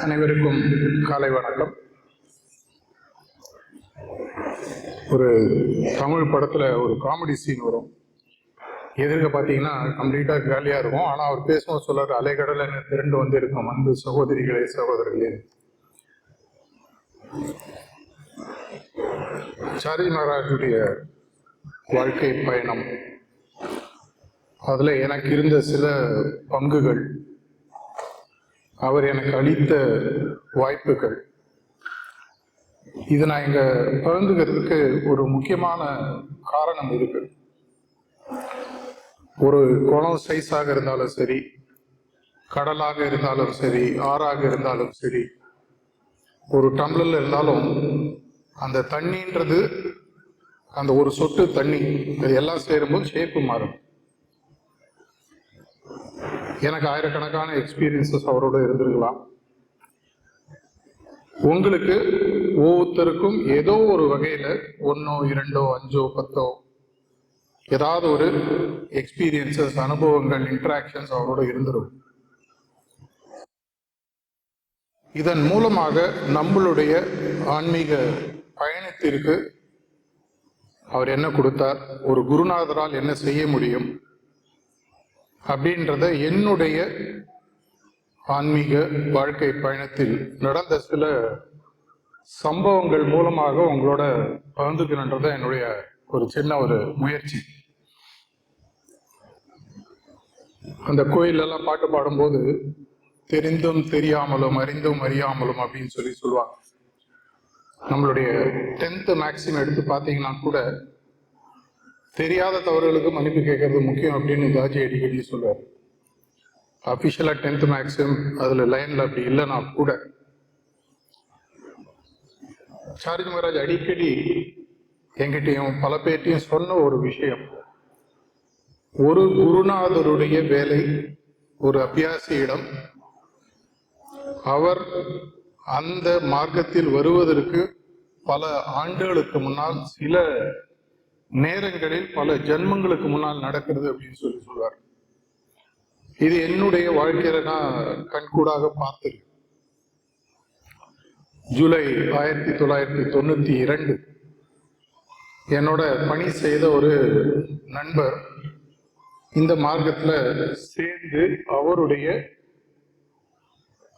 அனைவருக்கும் காலை வணக்கம். ஒரு தமிழ் படத்துல ஒரு காமெடி சீன் வரும். எதிர்க்க பார்த்தீங்கன்னா கம்ப்ளீட்டா காலியா இருக்கும். ஆனா அவர் பேசும்போது சொல்றாரு, அலைக்கடலை திரண்டு வந்து இருக்கும் அன்பு சகோதரிகளே சகோதரர்களே. சாரி மகாராஜுடைய வாழ்க்கை பயணம், அதுல எனக்கு இருந்த சில பங்குகள், அவர் எனக்கு அளித்த வாய்ப்புகள், இது நான் இங்க பகிர்ந்துக்கிறதுக்கு ஒரு முக்கியமான காரணம் இருக்கு. ஒரு குளம் சைஸாக இருந்தாலும் சரி, கடலாக இருந்தாலும் சரி, ஆறாக இருந்தாலும் சரி, ஒரு டம்ளர்ல இருந்தாலும் அந்த தண்ணின்றது, அந்த ஒரு சொட்டு தண்ணி, அது எல்லாம் சேரும்போது ஷேப்பு மாறும். எனக்கு ஆயிரக்கணக்கான எக்ஸ்பீரியன்சஸ் அவரோட இருந்திருக்கலாம். உங்களுக்கு ஒவ்வொருத்தருக்கும் ஏதோ ஒரு வகையில 1, 2, 5, 10 ஏதாவது ஒரு எக்ஸ்பீரியன்சஸ், அனுபவங்கள், இன்டராக்ஷன்ஸ் அவரோட இருந்துடும். இதன் மூலமாக நம்மளுடைய ஆன்மீக பயணத்திற்கு அவர் என்ன கொடுத்தார், ஒரு குருநாதரால் என்ன செய்ய முடியும் அப்படின்றத என்னுடைய ஆன்மீக வாழ்க்கை பயணத்தில் நடந்த சில சம்பவங்கள் மூலமாக உங்களோட பகிர்ந்துக்கணுன்றத என்னுடைய ஒரு சின்ன ஒரு முயற்சி. அந்த கோயிலெல்லாம் பாட்டு பாடும்போது தெரிந்தும் தெரியாமலும் அறிந்தும் அறியாமலும் அப்படின்னு சொல்லுவாங்க. நம்மளுடைய 10th மேக்ஸிமம் எடுத்து பார்த்தீங்கன்னா கூட தெரியாத தவறுகளுக்கு மன்னிப்பு கேட்கறது முக்கியம் அப்படின்னு தாஜி அடிக்கடி சொல்லுவார். அபிஷியலா 10th மேக்ஸிமம் அதுல லைன்ல அப்படி இல்லைன்னா கூட சார்ஜி மகாராஜ் அடிக்கடி என்கிட்டையும் பல பேர்ட்டையும் சொன்ன ஒரு விஷயம், ஒரு குருநாதருடைய வேலை ஒரு அபியாசியிடம் அவர் அந்த மார்க்கத்தில் வருவதற்கு பல ஆண்டுகளுக்கு முன்னால், சில நேரங்களில் பல ஜென்மங்களுக்கு முன்னால் நடக்கிறது அப்படின்னு சொல்லுவார். இது என்னுடைய வாழ்க்கையில நான் கண்கூடாக பார்த்தேன். ஜூலை 1992 என்னோட பணி செய்த ஒரு நண்பர் இந்த மார்க்கத்துல சேர்ந்து அவருடைய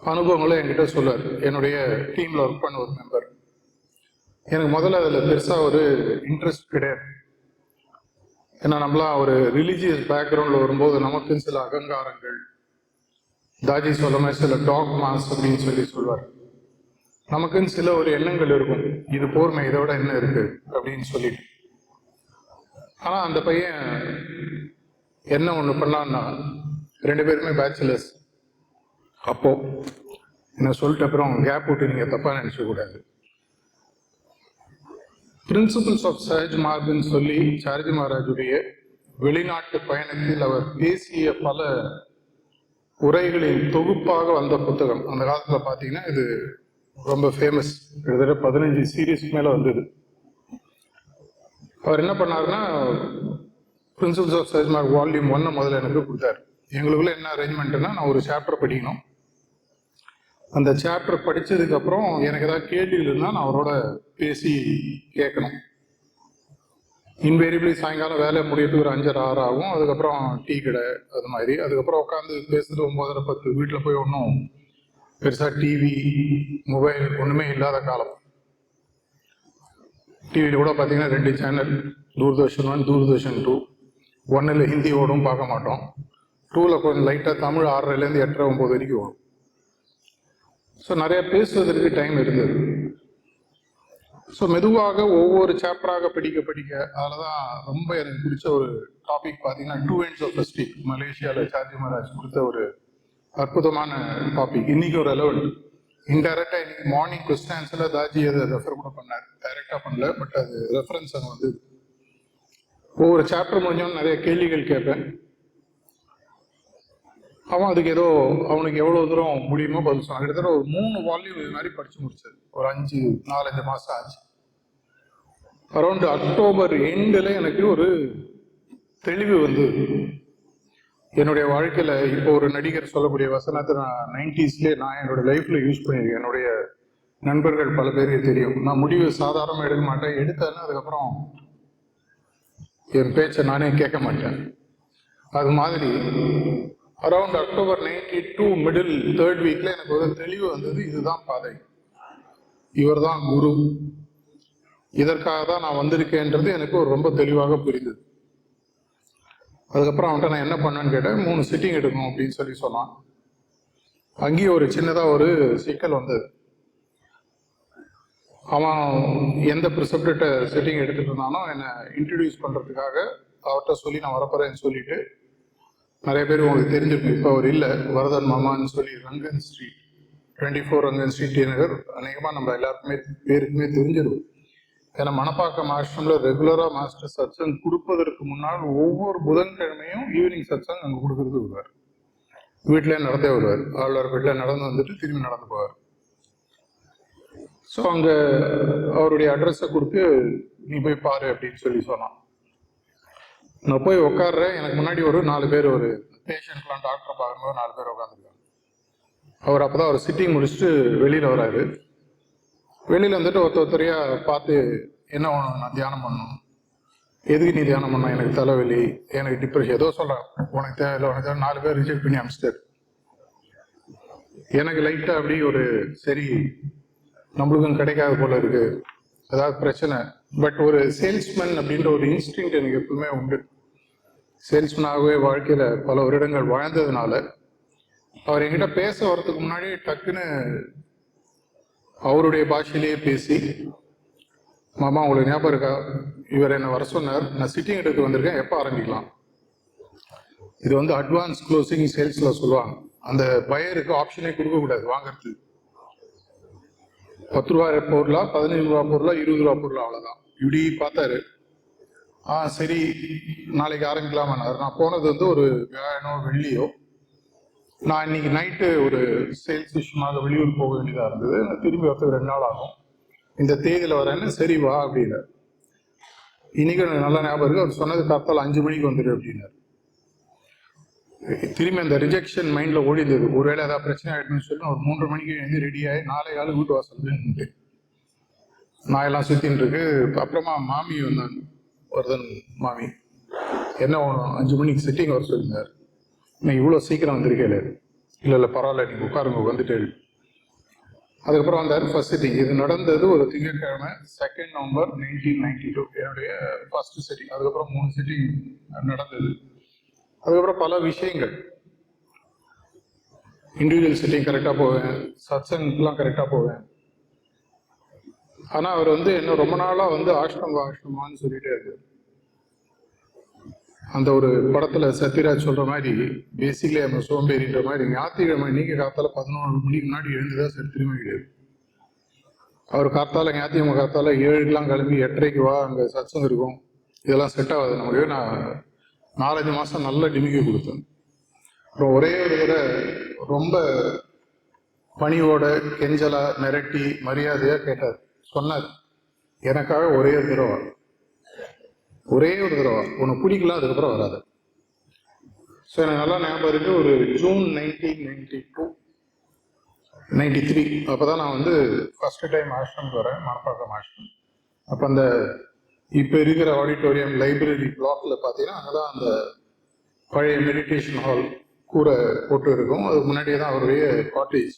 அனுபவங்களை என்கிட்ட சொல்லார். என்னுடைய டீம்ல ஒர்க் பண்ண ஒரு மெம்பர். எனக்கு முதல்ல அதுல பெருசா ஒரு இன்ட்ரெஸ்ட் கிடையாது. ஏன்னா நம்மளாம் ஒரு ரிலீஜியஸ் பேக்ரவுண்ட்ல வரும்போது நமக்கு சில அகங்காரங்கள், தாஜி சொல்லாம சில டாக்மாஸ் அப்படின்னு சொல்லுவார். நமக்குன்னு சில ஒரு எண்ணங்கள் இருக்கும், இது போர்மை, இதோட என்ன இருக்கு அப்படின்னு சொல்லிட்டு. ஆனா அந்த பையன் என்ன ஒண்ணு பண்ணான்னா, 2 பேருமே பேச்சுலர்ஸ். அப்போ என்ன சொல்லிட்டு அப்புறம் கேப் விட்டு நீங்க தப்பா நினைச்ச கூடாது. பிரின்சிபிள்ஸ் ஆஃப் சஹஜ் மார்க்னு சொல்லி சார்ஜி மகாராஜுடைய வெளிநாட்டு பயணத்தில் அவர் பேசிய பல உரைகளின் தொகுப்பாக வந்த புத்தகம். அந்த காலத்துல பாத்தீங்கன்னா இது ரொம்ப ஃபேமஸ். கிட்டத்தட்ட 15 சீரீஸ்க்கு மேல வந்தது. அவர் என்ன பண்ணாருன்னா, principles of Sahaj Marg volume 1 முதல்ல எனக்கு கொடுத்தாரு. எங்களுக்குள்ள என்ன அரேஞ்ச்மெண்ட்னா, நான் ஒரு சாப்டர் படிக்கணும். அந்த சாப்டர் படிச்சதுக்கு அப்புறம் எனக்கு ஏதாவது கேள்வி இருந்தால் நான் அவரோட பேசி கேட்கணும். இன்வேரியபிளி சாயங்காலம் வேலை முடியறதுக்கு ஒரு 5, 6 ஆகும். அதுக்கப்புறம் டீ கடை அது மாதிரி. அதுக்கப்புறம் உட்காந்து பேசுறது 9, 10. வீட்டில் போய் ஒன்றும் பெருசா டிவி, மொபைல் ஒண்ணுமே இல்லாத காலம். டிவியில கூட பார்த்தீங்கன்னா 2 சேனல், தூர்தர்ஷன் 1, தூர்தர்ஷன் 2. 1ல் ஹிந்தி ஓடும், பார்க்க மாட்டோம். 2ல் கொஞ்சம் லைட்டாக தமிழ் 6:30லேருந்து 8:30, 9 வரைக்கும் ஓடும். ஸோ நிறைய பேசுவதற்கு டைம் இருந்தது. ஸோ மெதுவாக ஒவ்வொரு சாப்டராக படிக்க அதில்தான் ரொம்ப எனக்கு பிடிச்ச ஒரு டாபிக் பார்த்தீங்கன்னா 2 ends of a stick. மலேசியாவில் சார்ஜி மகாராஜ் கொடுத்த ஒரு அற்புதமான டாபிக். இன்னைக்கு ஒரு ரெலவெண்ட். இன்டைரக்டா இன்னைக்கு மார்னிங் கொஸ்டின் ஆன்சர்ல தாஜி அதை ரெஃபர் கூட பண்ணார். டைரக்டா பண்ணல, பட் அது ரெஃபரன்ஸ் அங்கே வந்து ஒவ்வொரு சாப்டர் முடிஞ்சோன்னு நிறைய கேள்விகள் கேட்பேன். அவன் அதுக்கு ஏதோ அவனுக்கு எவ்வளவு தூரம் முடியுமோ பதில் சொன்னான். கிட்டத்தட்ட ஒரு 3 வால்யூம் இது மாதிரி படிச்சு முடிச்சது. ஒரு 4-5 மாசம் ஆச்சு. அரௌண்ட் அக்டோபர் எண்டில் எனக்கு ஒரு தெளிவு வந்து, என்னுடைய வாழ்க்கையில இப்போ ஒரு நடிகர் சொல்லக்கூடிய வசனத்தை நான் 90ஸ்லேயே நான் என்னோட லைஃப்ல யூஸ் பண்ணியிருக்கேன். என்னுடைய நண்பர்கள் பல பேருக்கு தெரியும். நான் முடிவு சாதாரணமாக எடுக்க மாட்டேன். எடுத்தேன்னா அதுக்கப்புறம் என் பேச்சை நானே கேட்க மாட்டேன். அது மாதிரி அரௌண்ட் அக்டோபர் 92 மிடில் 3rd வீக்ல எனக்கு ஒரு தெளிவு வந்தது. இதுதான் பாதை, இவர் தான் குரு, இதற்காக தான் நான் வந்திருக்கேன்றது எனக்கு ஒரு ரொம்ப தெளிவாக புரிந்தது. அதுக்கப்புறம் அவன்கிட்ட நான் என்ன பண்ணேன்னு கேட்டேன். 3 சிட்டிங் எடுக்கணும் அப்படின்னு சொல்லி சொன்னான். அங்கேயும் ஒரு சின்னதாக ஒரு சிக்கல் வந்தது. அவன் எந்த ப்ரிசப்டர்கிட்ட சிட்டிங் எடுத்துட்டு இருந்தானோ என்னை இன்ட்ரடியூஸ் பண்ணுறதுக்காக அவர்கிட்ட சொல்லி நான் வரப்போறேன்னு சொல்லிட்டு, நிறைய பேர் உங்களுக்கு தெரிஞ்சிருக்கும், இப்போ அவர் இல்லை, வரதன் மாமான்னு சொல்லி Rangan street 24 Rangan street T Nagar, அநேகமாக நம்ம எல்லாருக்குமே பேருக்குமே தெரிஞ்சிருக்கும். ஏன்னா மணப்பாக்கம் ஆசிரமில் ரெகுலராக மாஸ்டர் சத்சங் கொடுப்பதற்கு முன்னால் ஒவ்வொரு புதன்கிழமையும் ஈவினிங் சத்சங் அங்கே கொடுக்கறது வருவார். வீட்டிலே நடந்தே வருவார். ஆழ்வார் வீட்டில் நடந்து வந்துட்டு திரும்பி நடந்து போவார். ஸோ அங்கே அவருடைய அட்ரஸை கொடுத்து நீ போய் பாரு அப்படின்னு சொல்லி சொன்னான். நான் போய் உட்காடுறேன். எனக்கு முன்னாடி ஒரு 4 பேர், ஒரு பேஷண்ட்லாம் டாக்டரை பார்க்கும்போது 4 பேர் உட்காந்துருக்காங்க. அவர் அப்போ தான் அவர் சிட்டிங் முடிச்சுட்டு வெளியில் வராரு. வெளியில் வந்துட்டு ஒருத்தரையா பார்த்து, என்ன வேணும், நான் தியானம் பண்ணணும். எதுக்கு நீ தியானம் பண்ண? எனக்கு தலைவலி, எனக்கு டிப்ரெஷன், ஏதோ சொல்ல, உனக்கு தேவையில்லை, உனக்கு தேவை. 4 பேர் ரிஜெக்ட் பண்ணி அனுப்பிச்சிட்டாரு. எனக்கு லைட்டாக அப்படி ஒரு சரி, நம்மளுக்கும் கிடைக்காத போல இருக்கு, ஏதாவது பிரச்சனை. பட் ஒரு சேல்ஸ்மேன் அப்படின்ற ஒரு இன்ஸ்டிங்க்ட் எனக்கு எப்பவுமே உண்டு. சேல்ஸ்மேனாகவே வாழ்க்கையில பல வருடங்கள் வாழ்ந்ததுனால அவர் என்கிட்ட பேச வர்றதுக்கு முன்னாடி டக்குன்னு அவருடைய பாஷையிலேயே பேசி, மாமா உங்களுக்கு ஞாபகம் இருக்கா, இவர் என்னை வர சொன்னார், நான் சிட்டிங் எடுத்து வந்திருக்கேன், எப்போ ஆரம்பிக்கலாம்? இது வந்து அட்வான்ஸ் க்ளோசிங் சேல்ஸ்ல சொல்லுவாங்க. அந்த பையருக்கு ஆப்ஷனே கொடுக்கக்கூடாது வாங்கறதுக்கு. 10 ரூபா பொருளா, 15 ரூபா பொருளா, 20 ரூபா பொருளா, அவ்வளோதான். இப்படி பார்த்தாரு. சரி நாளைக்கு ஆரம்பிக்கலாமான்னாரு. நான் போனது வந்து ஒரு வியாழனோ வெள்ளியோ. நான் இன்னைக்கு நைட்டு ஒரு சேல்ஸ் விஷயமாக வெளியூர் போக வேண்டியதாக இருந்தது. நான் திரும்பி வரத்துக்கு 2 நாள் ஆகும். இந்த தேதியில் வரேன்னு, சரி வா அப்படின்னாரு. இன்னைக்கு எனக்கு நல்லா ஞாபகம் இருக்கு. அவர் சொன்னது காத்தால் 5 மணிக்கு வந்துடு அப்படின்னாரு. திரும்பி அந்த ரிஜெக்ஷன் மைண்டில் ஓடிந்தது. ஒருவேளை ஏதாவது பிரச்சனை ஆகிடுன்னு சொல்லி ஒரு 3:30 மணிக்கு எழுந்து ரெடியாகி 4 காலம் வீட்டு வாசல் நான் எல்லாம் சுற்றின்னு இருக்கு. அப்புறமா மாமி வந்தாங்க, வரதன் மாமி. என்ன வேணும்? 5 மணிக்கு சிட்டிங் வர சொல்லியிருந்தார். நான் இவ்வளோ சீக்கிரம் வந்திருக்கேன். இல்லை பரவாயில்ல, நீங்கள் உட்காருங்க, வந்துட்டு. அதுக்கப்புறம் வந்தார் ஃபர்ஸ்ட் சிட்டிங். இது நடந்தது ஒரு திங்கட்கிழமை 2 நவம்பர் 1992, என்னுடைய ஃபர்ஸ்ட் சிட்டிங். அதுக்கப்புறம் 3 சிட்டிங் நடந்தது. அதுக்கப்புறம் பல விஷயங்கள், இண்டிவிஜுவல் சிட்டிங் கரெக்டாக போவேன், சத்சங்லாம் கரெக்டாக போவேன். ஆனால் அவர் வந்து என்ன ரொம்ப நாளாக வந்து ஆஷ்ரமான்னு சொல்லிட்டே இருக்கு. அந்த ஒரு படத்துல சத்யராஜ் சொல்ற மாதிரி, பேசிக்கலி நம்ம சோம்பேறின்ற மாதிரி, ஞாயிற்றுக்கிழமை நீங்க காத்தால 11 மணிக்கு முன்னாடி எழுந்துதான் சரித்திரமே கிடையாது. அவர் காத்தால ஞாயிற்றுக்கிழமை காத்தால 7க்குலாம் கிளம்பி 8:30க்கு வா, அங்கே சத்சங்கம் இருக்கும். இதெல்லாம் செட் ஆகாது நமக்கு. நான் 4-5 மாசம் நல்ல டிமிக்கி கொடுத்தேன். அப்புறம் ஒரே ஒரு தடவை ரொம்ப பணியோட கெஞ்சலா மிரட்டி மரியாதையா கேட்டார், சொன்னார், எனக்காக ஒரே ஒரு தடவை உனக்கு பிடிக்கலாம், அதுக்கப்புறம் வராது. ஸோ எனக்கு நல்லா ஞாபகம் இருக்கு. ஒரு ஜூன் 1992, 93 அப்போதான் நான் வந்து ஃபர்ஸ்ட் டைம் ஆஷ்ரம் வரேன், மணப்பாக்கம் ஆஷ்ரம். அப்போ அந்த இப்போ இருக்கிற ஆடிட்டோரியம் லைப்ரரி பிளாக்ல பார்த்தீங்கன்னா அங்கதான் அந்த பழைய மெடிடேஷன் ஹால் கூரை போட்டு இருக்கும். அதுக்கு முன்னாடியே தான் அவருடைய காட்டேஜ்.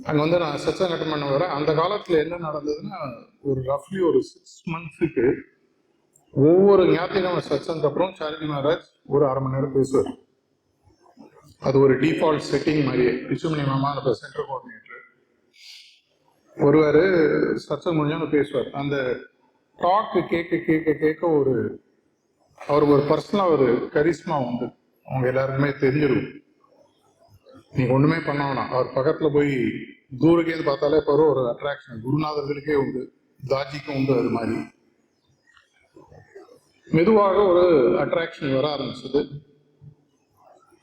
அங்கே வந்து நான் சத்சங்கம் அட்டெண்ட் பண்ண வரேன். அந்த காலத்தில் என்ன நடந்ததுன்னா, ஒரு ரஃப்லி ஒரு 6 மந்த்ஸுக்கு ஒவ்வொரு ஞாயிற்றுக்கிழமை சத்சங்க அப்புறம் சாரிஜி மகாராஜ் ஒரு 1/2 மணி நேரம் பேசுவார். அது ஒரு டிஃபால்ட் செட்டிங் மாதிரியே. பிச்சுமணி மாமா அந்த சென்டர் கோஆர்டினேட்டர் ஒருவர் சத்சங்கம் முடிஞ்சவங்க பேசுவார். அந்த டாக்கு கேட்க கேட்க கேட்க அவருக்கு ஒரு பர்சனலாக ஒரு கரிஸ்மா உண்டு. அவங்க எல்லாருக்குமே தெரிஞ்சிடும். நீங்க ஒண்ணுமே பண்ண வேணாம், அவர் பக்கத்துல போய் தூரக்கேந்து பார்த்தாலே இப்போ ஒரு அட்ராக்ஷன். குருநாதர்களுக்கே உண்டு, தாஜிக்கும் உண்டு. அது மாதிரி மெதுவாக ஒரு அட்ராக்ஷன் வர ஆரம்பிச்சது.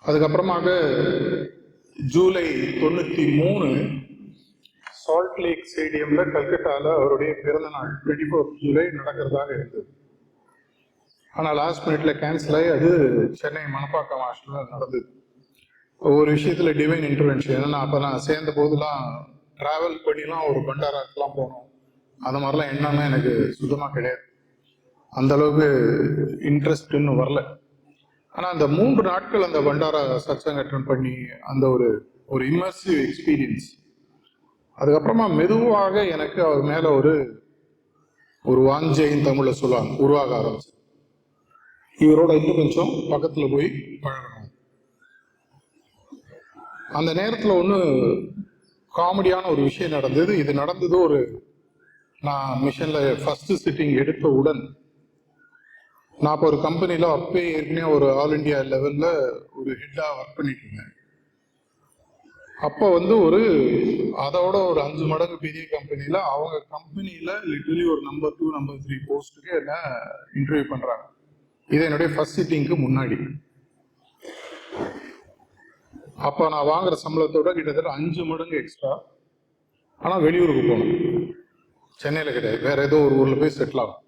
அதுக்கப்புறமாக ஜூலை 93 சால்ட் லேக் ஸ்டேடியம்ல கல்கட்டால அவருடைய பிறந்த நாள் 24 ஜூலை நடக்கிறதாக இருந்தது. ஆனால் லாஸ்ட் மினிட்ல கேன்சல் ஆகி அது சென்னை மணப்பாக்கம் ஹாஸ்டலில் நடந்தது. ஒவ்வொரு விஷயத்தில் டிவைன் இன்டர்வென்ஷன். ஏன்னா அப்போ நான் சேர்ந்த போதெல்லாம் ட்ராவல் பண்ணிலாம் ஒரு பண்டாராக்கெலாம் போனோம். அந்த மாதிரிலாம் எண்ணம்லாம் எனக்கு சுத்தமாக கிடையாது. அந்த அளவுக்கு இன்ட்ரெஸ்ட் இன்னும் வரல. ஆனால் அந்த 3 நாட்கள் அந்த பண்டாரா சத்சங்க அட்டெண்ட் பண்ணி அந்த ஒரு இம்மர்சிவ் எக்ஸ்பீரியன்ஸ். அதுக்கப்புறமா மெதுவாக எனக்கு அவர் மேல ஒரு வாஞ்சையின் தமிழ்ல சொல்லுவாங்க உருவாக ஆரம்பிச்சு. இவரோட இன்னும் கொஞ்சம் பக்கத்துல போய் பழகணும். அந்த நேரத்துல ஒண்ணு காமெடியான ஒரு விஷயம் நடந்தது. இது நடந்தது நான் மிஷன்ல ஃபர்ஸ்ட் சிட்டிங் எடுத்தவுடன் நான் இப்போ ஒரு கம்பெனில அப்பே ஏற்கனவே ஒரு ஆல் இண்டியா லெவல்ல ஒரு ஹெட்டா ஒர்க் பண்ணிட்டு இருந்தேன். அப்போ அதோட ஒரு 5 மடங்கு பெரிய கம்பெனில அவங்க கம்பெனில லிட்டரலி ஒரு நம்பர் 2 நம்பர் 3 போஸ்ட்டுக்கு என்ன இன்டர்வியூ பண்றாங்க. இது என்னுடைய ஃபர்ஸ்ட் சிட்டிங்க்கு முன்னாடி. அப்போ நான் வாங்குற சம்பளத்தோட கிட்டத்தட்ட 5 மடங்கு எக்ஸ்ட்ரா. ஆனால் வெளியூருக்கு போகணும், சென்னையில் கிடையாது, வேற ஏதோ ஒரு ஊர்ல போய் செட்டில் ஆகும்.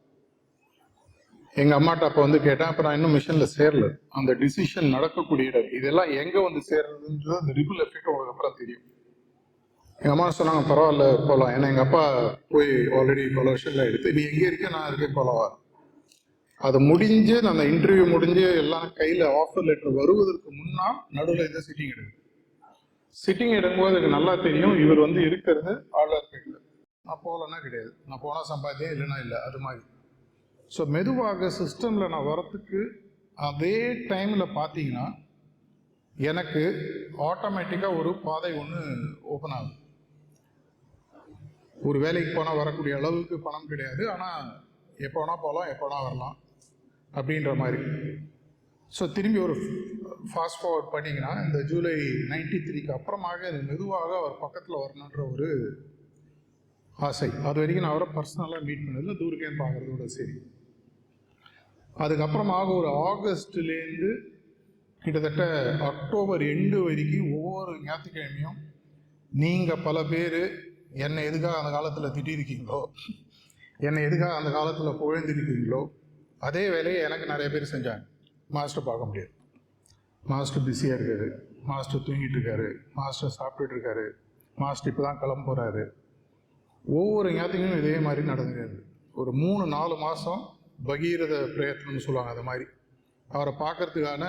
எங்க அம்மாட்ட அப்போ கேட்டேன். அப்போ நான் இன்னும் மிஷன்ல சேரல. அந்த டிசிஷன் நடக்கக்கூடிய இடம் இதெல்லாம் எங்க சேர்றதுன்றது அந்த ரிபிள் எஃபெக்ட் உங்களுக்கு அப்புறம் தெரியும். எங்க அம்மா சொன்னாங்க பரவாயில்ல போகலாம். ஏன்னா எங்க அப்பா போய் ஆல்ரெடி பல வருஷங்கள் எடுத்து நீ எங்கே இருக்க நான் இருக்கேன் போலவா. அது முடிஞ்சு அந்த இன்டர்வியூ முடிஞ்சு எல்லாம் கையில ஆஃபர் லெட்டர் வருவதற்கு முன்னால் நடுவில் இந்த சிட்டிங் எடுக்கும்போது எனக்கு நல்லா தெரியும் இவர் இருக்கிறது ஆழ்வார்பேட்டில். நான் போகலன்னா கிடையாது, நான் போனால் சம்பாத்தியம் இல்லைன்னா இல்லை, அது மாதிரி. ஸோ மெதுவாக சிஸ்டமில் நான் வரத்துக்கு அதே டைமில் பார்த்தீங்கன்னா எனக்கு ஆட்டோமேட்டிக்காக ஒரு பாதை ஒன்று ஓப்பன் ஆகுது. ஒரு வேலைக்கு போனால் வரக்கூடிய அளவுக்கு பணம் கிடையாது, ஆனால் எப்போ வேணால் போகலாம், எப்போ வேணால் வரலாம் அப்படின்ற மாதிரி. ஸோ திரும்பி ஒரு ஃபாஸ்ட் ஃபார்வர்ட் பண்ணிங்கன்னா இந்த ஜூலை 93க்கு அப்புறமாக அது மெதுவாக அவர் பக்கத்தில் வரணுன்ற ஒரு ஆசை. அது வரைக்கும் நான் அவரை பர்சனலாக மீட் பண்ணதில்லை, தூரக்கே பார்க்குறதோட சரி. அதுக்கப்புறமாக ஒரு ஆகஸ்ட்லேருந்து கிட்டத்தட்ட அக்டோபர் எண்டு வரைக்கும் ஒவ்வொரு ஞாயிற்றுக்கிழமையும் நீங்கள் பல பேர் என்னை எதுக்காக அந்த காலத்தில் திட்டிருக்கீங்களோ, என்னை எதுக்காக அந்த காலத்தில் புகழ்ந்திருக்கீங்களோ அதே வேலையை எனக்கு நிறைய பேர் செஞ்சாங்க. மாஸ்டர் பார்க்க முடியாது, மாஸ்டர் பிஸியாக இருக்காரு, மாஸ்டர் தூங்கிட்டு இருக்காரு, மாஸ்டர் சாப்பிட்டுட்டு இருக்காரு, மாஸ்டர் இப்போ தான் கிளம்ப போகிறாரு. ஒவ்வொரு ஞாயிற்றுக்கிழமையும் இதே மாதிரி நடந்துருக்காரு. ஒரு 3-4 மாதம் பகீரத பிரயத்னம்னு சொல்லுவாங்க, அது மாதிரி அவரை பார்க்கறதுக்கான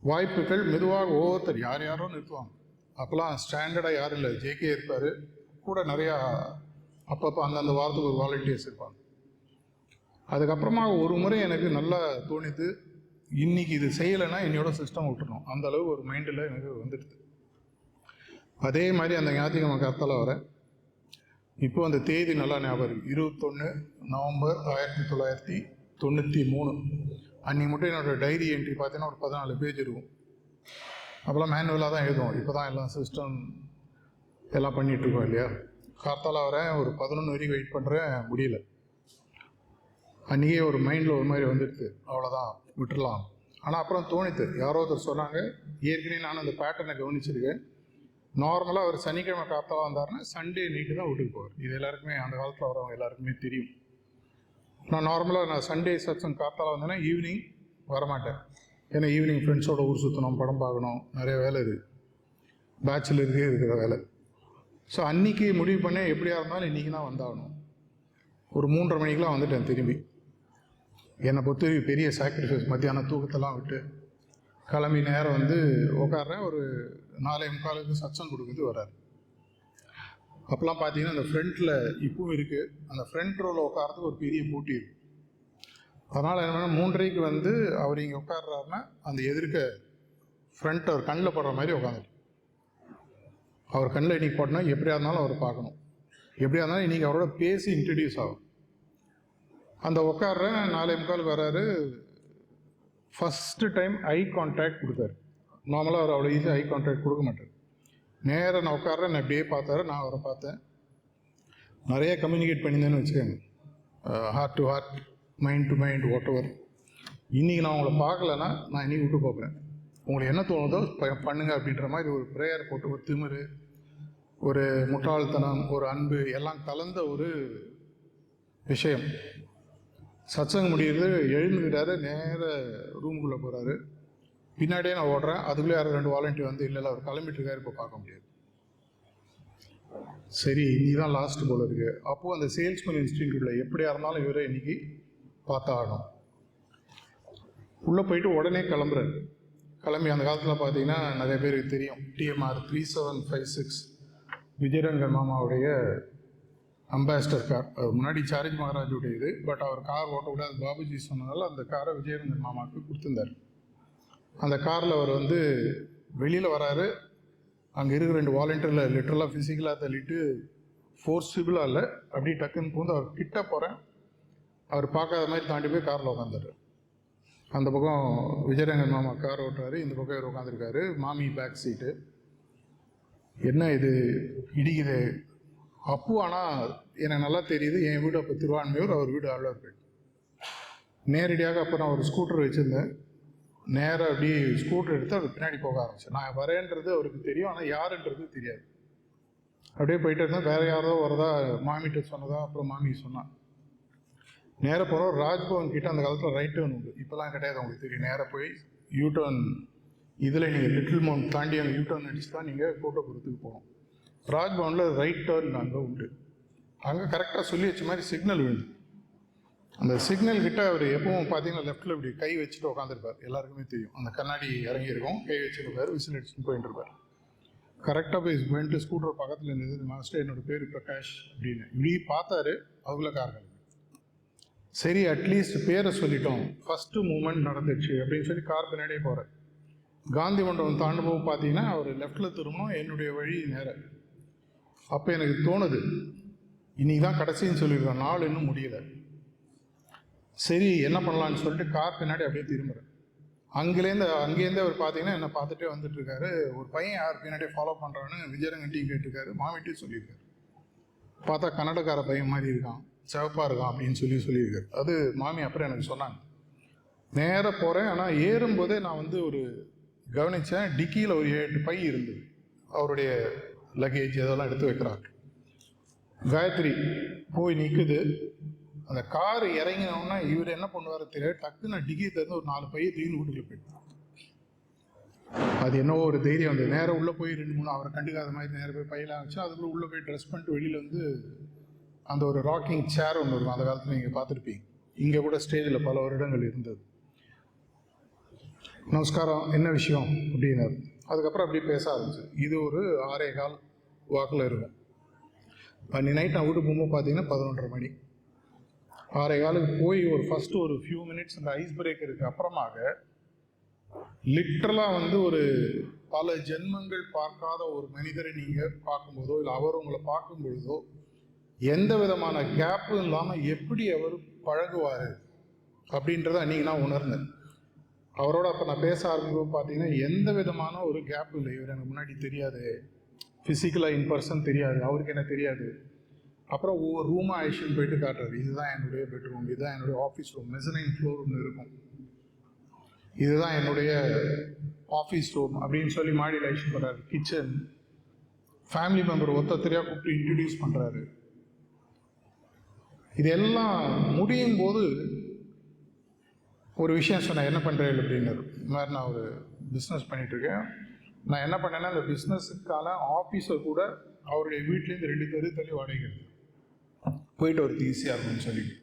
வாய்ப்புகள் மெதுவாக ஒவ்வொருத்தர் யாரோ நிறுத்துவாங்க. அப்போல்லாம் ஸ்டாண்டர்டாக யாரும் இல்லை, ஜேகே இருப்பார், கூட நிறையா அப்பப்போ அந்தந்த வாரத்துக்கு ஒரு வாலண்டியர்ஸ் இருப்பாங்க. அதுக்கப்புறமா ஒரு முறை எனக்கு நல்லா தோணித்து, இன்னைக்கு இது செய்யலைன்னா என்னோட சிஸ்டம் விட்டுணும், அந்த அளவு ஒரு மைண்டில் எனக்கு வந்துடுது. அதே மாதிரி அந்த ஞாயிற்றுக்கிழமை காத்தால வர இப்போ அந்த தேதி நல்லா ஞாபகம் இருக்குது, 21 நவம்பர் 1993. அன்றைக்கி மட்டும் என்னோடய டைரி என்ட்ரி பார்த்தீங்கன்னா ஒரு 14 பேஜ் இருக்கும். அப்போல்லாம் மேனுவலாக தான் எழுதுவோம், இப்போ தான் எல்லாம் சிஸ்டம் எல்லாம் பண்ணிகிட்ருக்கோம் இல்லையா. காத்தால வரேன், ஒரு 11 வரைக்கும் வெயிட் பண்ணுறேன், முடியல. அன்றைக்கே ஒரு மைண்டில் ஒரு மாதிரி வந்துடுது, அவ்வளோதான் விட்டுடலாம். ஆனால் அப்புறம் தோணித்து, யாரோ ஒருத்தர் சொன்னாங்க, ஏற்கனவே நான் அந்த பேட்டர்னை கவனிச்சிருக்கேன். நார்மலாக அவர் சனிக்கிழமை காத்தால வந்தாருன்னா சண்டே நைட்டு தான் வீட்டுக்கு போவார். இது எல்லாருக்குமே அந்த காலத்தில் வரவங்க எல்லாருக்குமே தெரியும். நான் சண்டே சத்சங் காத்தால வந்தேன்னா ஈவினிங் வரமாட்டேன். ஏன்னா ஈவினிங் ஃப்ரெண்ட்ஸோட ஊர் சுற்றணும், படம் பார்க்கணும், நிறைய வேலை இருக்குது, பேச்சுலருக்கு இருக்கிற வேலை. ஸோ அன்றைக்கி முடிவு பண்ணேன், எப்படியா இருந்தாலும் இன்றைக்கி தான் வந்தாகணும். ஒரு 3:30 மணிக்கெலாம் வந்துட்டேன் திரும்பி. என்னை பொறுத்த பெரிய சாக்ரிஃபைஸ். மத்தியானம் தூக்கத்தெல்லாம் விட்டு கிளம்பி நேரம் உட்காடுறேன். ஒரு 4:45 சத்சங் கொடுக்குறது வராரு. அப்போல்லாம் பார்த்தீங்கன்னா அந்த ஃப்ரண்ட்டில் இப்பவும் இருக்குது, அந்த ஃப்ரண்ட் ரோவில் உட்காரத்துக்கு ஒரு பெரிய போட்டி இருக்குது. அதனால் என்ன பண்ணால் 3:30க்கு அவர் இங்கே உட்காடுறாருன்னா அந்த எதிர்க்க ஃப்ரண்ட் அவர் கண்ணில் போடுற மாதிரி உட்காந்துட்டு, அவர் கண்ணில் இன்றைக்கி போட்டோன்னா எப்படியா இருந்தாலும் அவர் பார்க்கணும், எப்படியா இருந்தாலும் இன்றைக்கி அவரோட பேசி இன்ட்ரடியூஸ் ஆகும். அந்த உட்காடுறேன், 4:45 வர்றாரு. ஃபஸ்ட்டு டைம் ஐ கான்டாக்ட் கொடுத்தாரு. நார்மலாக அவர் அவ்வளோ ஈஸியாக ஐ கான்டாக்ட் கொடுக்க மாட்டார். நேராக நான் உட்காடுறேன், நான் இப்படியே பார்த்தாரு, நான் அவரை பார்த்தேன். நிறைய கம்யூனிகேட் பண்ணியிருந்தேன்னு வச்சுக்கோங்க, heart to heart, mind to mind, whatever. இன்றைக்கி நான் உங்களை பார்க்கலன்னா நான் இன்றைக்கி விட்டு போகிறேன், உங்களுக்கு என்ன தோணுதோ பண்ணுங்க அப்படின்ற மாதிரி ஒரு ப்ரேயர் போட்டு, ஒரு திமிரு, ஒரு முட்டாள்தனம், ஒரு அன்பு எல்லாம் கலந்த ஒரு விஷயம். சத்சங்கம் முடியுது, எழுந்துக்கிறாரு, நேர ரூமுக்குள்ளே போகிறாரு. பின்னாடியே நான் ஓடுறேன். அதுக்குள்ளே யாரும் 2 வாலண்டியர் வந்து இல்லை அவர் கிளம்பிட்டு இருக்காரு, இப்போ பார்க்க முடியாது. சரி, நீ தான் லாஸ்ட் போல இருக்கு. அப்போது அந்த சேல்ஸ்மேன் இன்ஸ்டிடியூட்டில் எப்படியா இருந்தாலும் இவரை இன்னைக்கு பார்த்தாகணும். உள்ளே போயிட்டு உடனே கிளம்புறாரு. கிளம்பி அந்த காலத்தில் பார்த்தீங்கன்னா நிறைய பேருக்கு தெரியும், TMR 3756 விஜயரங்கன் மாமாவுடைய அம்பாசிடர் கார். அவர் முன்னாடி சாரிஜ் மகாராஜுடைய இது, பட் அவர் கார் ஓட்ட விடாது பாபுஜி சொன்னதால் அந்த காரை விஜயரங்கன் மாமாவுக்கு கொடுத்துருந்தார். அந்த காரில் அவர் வந்து வெளியில் வராரு. அங்கே இருக்கிற 2 வாலண்டியரில் லிட்டரலாக ஃபிசிக்கலாக தள்ளிட்டு ஃபோர்ஸிபிளாக இல்லை, அப்படி டக்குன்னு பூந்து அவர் கிட்ட போகிறேன். அவர் பார்க்காத மாதிரி தாண்டி போய் காரில் உட்காந்துரு. அந்த பக்கம் விஜயரங்கன் மாமா கார் ஓட்டுறாரு, இந்த பக்கம் இவர் உட்காந்துருக்காரு. மாமி பேக் சீட்டு. என்ன இது இடிக்குது அப்பு. ஆனால் எனக்கு நல்லா தெரியுது, என் வீடு அப்போ திருவான்மையூர், அவர் வீடு ஆழ்வார்பேட்டை. நேரடியாக அப்போ நான் ஒரு ஸ்கூட்டர் வச்சுருந்தேன். நேராக அப்படி ஸ்கூட்டர் எடுத்து அவர் பின்னாடி போக ஆரம்பிச்சேன். நான் வரேன்றது அவருக்கு தெரியும், ஆனால் யாருன்றது தெரியாது. அப்படியே போயிட்டு இருந்தேன். வேறு யாரோ வரதா மாமிகிட்ட சொன்னதா, அப்புறம் மாமி சொன்னான். நேராக போகிறோம். ராஜ்பவன் கிட்ட அந்த காலத்தில் ரைட் டர்ன் உண்டு, இப்போலாம் கிடையாது, உங்களுக்கு தெரியும். நேராக போய் யூடர்ன் இதில் நீங்கள் லிட்டில் மவுண்ட் தாண்டி அங்கே யூடர்ன் அடிச்சு தான் நீங்கள் கோட்டபுரத்துக்கு போகணும். ராஜ்பவனில் ரைட் டர்ன் அங்கே உண்டு. அங்கே கரெக்டாக சொல்லி வச்ச மாதிரி சிக்னல் விழுந்து. அந்த சிக்னல் கிட்ட அவர் எப்பவும் பார்த்தீங்கன்னா லெஃப்ட்டில் இப்படி கை வச்சுட்டு உட்காந்துருப்பார். எல்லாருக்குமே தெரியும், அந்த கண்ணாடி இறங்கியிருக்கும், கை வச்சுருப்பார், விசில் அடிச்சுட்டு போயிட்டு இருப்பார். கரெக்டாக போய் போயிட்டு ஸ்கூட்டர் பக்கத்தில் இருந்தது. மாஸ்டர், என்னோடய பேர் பிரகாஷ் அப்படின்னு இப்படி பார்த்தாரு. அதுக்குள்ள கார்கள். சரி, அட்லீஸ்ட் பேரை சொல்லிட்டோம், ஃபஸ்ட்டு மூமெண்ட் நடந்துச்சு அப்படின்னு சொல்லி கார் பின்னாடியே போகிறேன். காந்தி மண்டபம் தாண்டும் போது பார்த்தீங்கன்னா அவர் லெஃப்டில் திரும்பணும், என்னுடைய வழி நேர. அப்போ எனக்கு தோணுது, இன்னைக்கு தான் கடைசின்னு சொல்லியிருக்கோம், நாள் இன்னும் முடியலை. சரி, என்ன பண்ணலான்னு சொல்லிட்டு கார் பின்னாடி அப்படியே திரும்புகிறேன். அங்கேருந்தே அவர் பார்த்தீங்கன்னா என்னை பார்த்துட்டே வந்துட்டு இருக்காரு. ஒரு பையன் யார் பின்னாடியே ஃபாலோ பண்ணுறான்னு விஜயரங்கன்ட்டையும் கேட்டிருக்காரு, மாமிட்டையும் சொல்லியிருக்காரு. பார்த்தா கன்னடக்கார பையன் மாதிரி இருக்கான், சிவப்பாக இருக்கான் அப்படின்னு சொல்லியிருக்காரு. அது மாமி அப்புறம் எனக்கு சொன்னாங்க. நேராக போகிறேன். ஆனால் ஏறும்போதே நான் வந்து ஒரு கவனித்தேன், டிக்கியில் ஒரு 8 பை இருந்தது. அவருடைய லக்கேஜ் இதெல்லாம் எடுத்து வைக்கிறாங்க. காயத்ரி போய் நிற்குது. அந்த கார் இறங்கினோன்னா இவர் என்ன பண்ணுவார் தெரியாது, டக்குன்னு டிக்கி தந்து ஒரு 4 பையை தூக்கி வீட்டுக்குள்ள போயிட்டு. அது என்னவோ ஒரு தைரியம் வந்து நேராக உள்ளே போய் 2-3 அவரை கண்டுக்காத மாதிரி நேராக போய் பையெல்லாம் வச்சு அதுக்குள்ளே உள்ளே போய் ட்ரெஸ் பண்ணிட்டு வெளியில் வந்து அந்த ஒரு ராக்கிங் சேர் ஒன்று இருக்கும். அந்த காலத்தில் நீங்கள் பார்த்துருப்பீங்க, இங்கே கூட ஸ்டேஜில் பல வருடங்கள் இருந்தது. நமஸ்காரம், என்ன விஷயம் அப்படின்னாரு. அதுக்கப்புறம் அப்படி பேச ஆரம்பிச்சு. இது ஒரு 6:15 வாக்கில் இருக்கும். அன்னி நைட் நான் வீட்டுக்கு போகும்போது பார்த்தீங்கன்னா 11:30 மணி. 6:15 போய் ஒரு ஃபஸ்ட்டு ஒரு ஃபியூ மினிட்ஸ் அந்த ஐஸ் பிரேக்கருக்கு அப்புறமாக லிட்ரலாக வந்து ஒரு பல ஜென்மங்கள் பார்க்காத ஒரு மனிதரை நீங்கள் பார்க்கும்போதோ இல்லை அவர் உங்களை பார்க்கும் பொழுதோ எந்த விதமான கேப்பும் இல்லாமல் எப்படி அவர் பழகுவார் அப்படின்றத அன்றைக்கி நான் உணர்ந்தேன். அவரோட அப்போ நான் பேச ஆரம்பிக்கும் பார்த்தீங்கன்னா எந்த விதமான ஒரு கேப் இல்லை. இவர் எனக்கு முன்னாடி தெரியாது, ஃபிசிக்கலாக இன் பர்சன் தெரியாது, அவருக்கு என்ன தெரியாது. அப்புறம் ஒவ்வொரு ரூமாக அழிச்சுன்னு போயிட்டு காட்டுறாரு. இதுதான் என்னுடைய பெட்ரூம், இதுதான் என்னுடைய ஆஃபீஸ் ரூம், மெசனைன் ஃப்ளோர் ஒன்று இருக்கும், இதுதான் என்னுடைய ஆஃபீஸ் ரூம் அப்படின்னு சொல்லி மாடியில் அழிச்சுன்னு போகிறாரு. கிச்சன், ஃபேமிலி மெம்பர் ஒத்தரியாக கூப்பிட்டு இன்ட்ரடியூஸ் பண்ணுறாரு. இதெல்லாம் முடியும் போது ஒரு விஷயம் சொன்னேன், என்ன பண்ணுறேன் அப்படின்னாரு. இந்த மாதிரி நான் ஒரு பிஸ்னஸ் பண்ணிகிட்ருக்கேன். நான் என்ன பண்ணேன்னா அந்த பிஸ்னஸுக்கான ஆஃபீஸர் கூட அவருடைய வீட்லேருந்து 2 தெரு தள்ளி வாடகை போயிட்டு ஒரு ஈஸியாக இருக்கும்னு சொல்லிட்டு,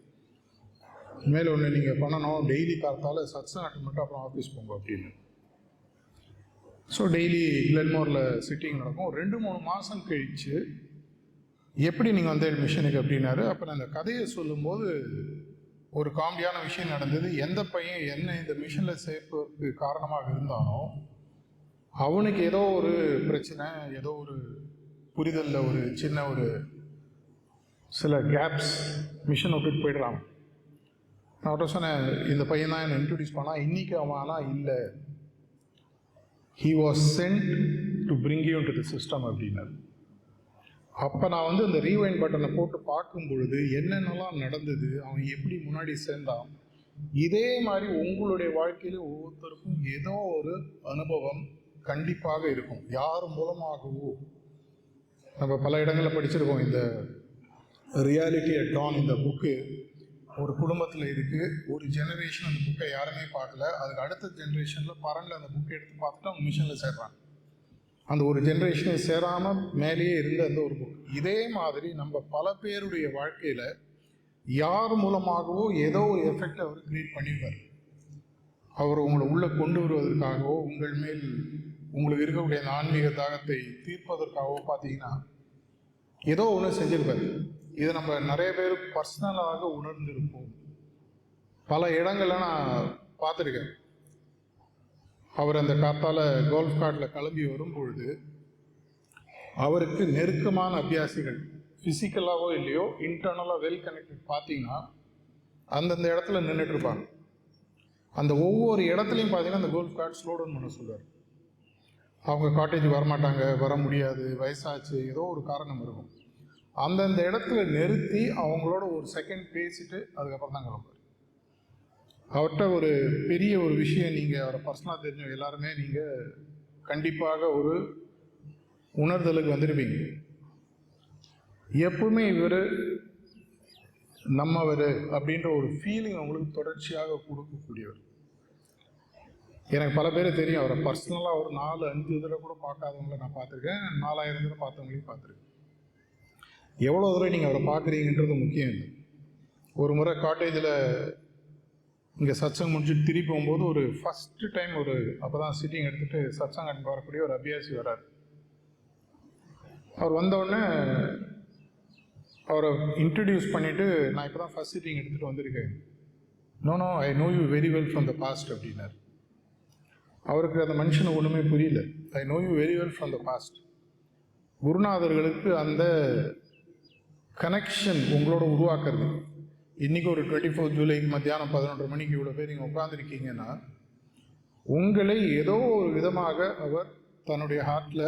மேலே ஒன்று நீங்கள் பண்ணணும், டெய்லி காத்தால் சத்சங்கம் அட்டன் மட்டும் அப்புறம் ஆஃபீஸ் போங்க அப்படின்னு. ஸோ டெய்லி கிளென்மோரில் சிட்டிங் நடக்கும். 2-3 மாதம் கழித்து எப்படி நீங்கள் வந்து மிஷனுக்கு அப்படின்னாரு. அப்போ நான் அந்த கதையை சொல்லும்போது ஒரு காமெடியான விஷயம் நடந்தது. எந்த பையன் என்ன இந்த மிஷனில் சேர்ப்பதற்கு காரணமாக இருந்தானோ அவனுக்கு ஏதோ ஒரு பிரச்சனை, ஏதோ ஒரு புரிதலில் ஒரு சின்ன ஒரு சில கேப்ஸ், மிஷன் விட்டுட்டு போயிடுறான். நான் அவர்கிட்ட சொன்னேன், இந்த பையன் தான் என்னை இன்ட்ரடியூஸ் பண்ணால், இன்றைக்கி அவன் ஆனால் இல்லை, he was sent to bring you to the system அப்படின்னாரு. அப்போ நான் வந்து இந்த ரீவைண்ட் பட்டனை போட்டு பார்க்கும் பொழுது என்னென்னலாம் நடந்தது, அவன் எப்படி முன்னாடி சேர்ந்தான். இதே மாதிரி உங்களுடைய வாழ்க்கையில் ஒவ்வொருத்தருக்கும் ஏதோ ஒரு அனுபவம் கண்டிப்பாக இருக்கும், யார் மூலமாகவோ. நம்ம பல இடங்களில் படிச்சிருக்கோம் இந்த ரியாலிட்டி அட் டான் இந்த புக்கு. ஒரு குடும்பத்தில் இருக்குது, ஒரு ஜெனரேஷன் அந்த புக்கை யாருமே பார்க்கல, அதுக்கு அடுத்த ஜென்ரேஷனில் பரனில் அந்த புக்கை எடுத்து பார்த்துட்டு அவங்க மிஷனில் சேர்றாங்க. அந்த ஒரு ஜென்ரேஷனை சேராமல் மேலேயே இருந்த அந்த ஒரு புக். இதே மாதிரி நம்ம பல பேருடைய வாழ்க்கையில் யார் மூலமாகவோ ஏதோ ஒரு எஃபெக்ட் அவர் கிரியேட் பண்ணிடுவார். அவர் உங்களை உள்ளே கொண்டு வருவதற்காகவோ உங்கள் மேல் உங்களுக்கு இருக்கக்கூடிய அந்த ஆன்மீக தாகத்தை தீர்ப்பதற்காகவோ பார்த்தீங்கன்னா ஏதோ ஒன்று செஞ்சிருப்பார். இதை நம்ம நிறைய பேர் பர்சனலாக உணர்ந்திருப்போம். பல இடங்களில் நான் பார்த்துருக்கேன். அவர் அந்த காத்தால் கோல்ஃப் கார்ட்டில் கிளம்பி வரும்பொழுது அவருக்கு நெருக்கமான அபியாசிகள் ஃபிசிக்கலாகவோ இல்லையோ இன்டர்னலாக வெல் கனெக்டட் பார்த்தீங்கன்னா அந்தந்த இடத்துல நின்றுட்டு இருப்பாங்க. அந்த ஒவ்வொரு இடத்துலையும் பார்த்தீங்கன்னா அந்த கோல்ஃப் கார்ட் ஸ்லோ டவுன் பண்ண சொல்லுவார். அவங்க காட்டேஜ் வரமாட்டாங்க, வர முடியாது, வயசாச்சு, ஏதோ ஒரு காரணம் இருக்கும். அந்தந்த இடத்துல நிறுத்தி அவங்களோட ஒரு செகண்ட் பேசிட்டு அதுக்கப்புறம் தான் கிளம்புவார். அவர்கிட்ட ஒரு பெரிய ஒரு விஷயம், நீங்கள் அவரை பர்சனலாக தெரிஞ்சவங்க எல்லாருமே நீங்கள் கண்டிப்பாக ஒரு உணர்தலுக்கு வந்துடுவீங்க. எப்பவுமே இவர் நம்மவர் அப்படின்ற ஒரு ஃபீலிங் அவங்களுக்கு தொடர்ச்சியாக கொடுக்கக்கூடியவர். எனக்கு பல பேர் தெரியும், அவரை பர்சனலாக ஒரு 4-5 தடவை கூட பார்க்காதவங்கள நான் பார்த்துருக்கேன், 4000 தடவை பார்த்தவங்களையும் பார்த்துருக்கேன். எவ்வளோ தடவை நீங்கள் அவரை பார்க்குறீங்கன்றது முக்கியம் இல்லை. ஒரு முறை காட்டேஜில் இங்கே சத்சங் முடிச்சுட்டு திருப்பி போகும்போது ஒரு ஃபஸ்ட்டு டைம் ஒரு அப்போ தான் சிட்டிங் எடுத்துகிட்டு சத்சங் அட்டன் வரக்கூடிய ஒரு அபியாசி வர்றார். அவர் வந்தவுடனே அவரை இன்ட்ரடியூஸ் பண்ணிவிட்டு, நான் இப்போ தான் ஃபஸ்ட் சிட்டிங் எடுத்துகிட்டு வந்திருக்கேன், no I know you very well from the past அப்படின்னார். அவருக்கு அந்த மனுஷனுக்கு ஒன்றுமே புரியல. I know you very well from the past. குருநாதர்களுக்கு அந்த கனெக்ஷன் உங்களோட உருவாக்குறது. இன்றைக்கி ஒரு 24 ஜூலைக்கு மத்தியானம் 11 மணிக்கு இவ்வளோ பேர் நீங்கள் உட்காந்துருக்கீங்கன்னா உங்களை ஏதோ ஒரு விதமாக அவர் தன்னுடைய ஹார்ட்டில்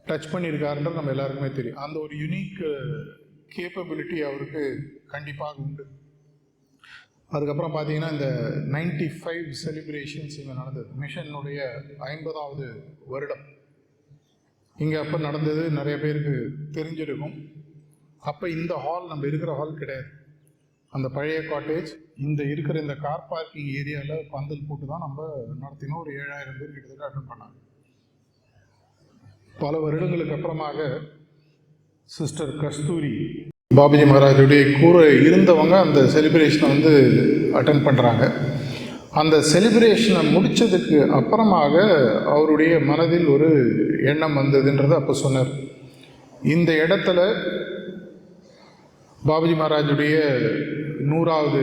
டச் பண்ணியிருக்காருன்றது நம்ம எல்லாருக்குமே தெரியும். அந்த ஒரு யுனிக் கேப்பபிலிட்டி அவருக்கு கண்டிப்பாக உண்டு. அதுக்கப்புறம் பார்த்தீங்கன்னா இந்த 95 செலிப்ரேஷன்ஸ் இங்கே நடந்தது. மிஷனுடைய 50வது வருடம் இங்கே அப்போ நடந்தது. நிறைய பேருக்கு தெரிஞ்சிருக்கும். அப்போ இந்த ஹால் நம்ம இருக்கிற ஹால் கிடையாது. அந்த பழைய காட்டேஜ் இந்த இருக்கிற இந்த கார் பார்க்கிங் ஏரியாவில் பந்தல் போட்டு தான் நம்ம நடத்தினோம். ஒரு 7000 பேர் கிட்டத்தட்ட அட்டன் பண்ணாங்க. பல வருடங்களுக்கு அப்புறமாக சிஸ்டர் கஸ்தூரி பாபுஜி மகாராஜுடைய கூட இருந்தவங்க அந்த செலிப்ரேஷனை அட்டன் பண்ணுறாங்க. அந்த செலிப்ரேஷனை முடித்ததுக்கு அப்புறமாக அவருடைய மனதில் ஒரு எண்ணம் வந்ததுன்றதை அப்போ சொன்னார். இந்த இடத்துல பாபுஜி மகாராஜுடைய 100வது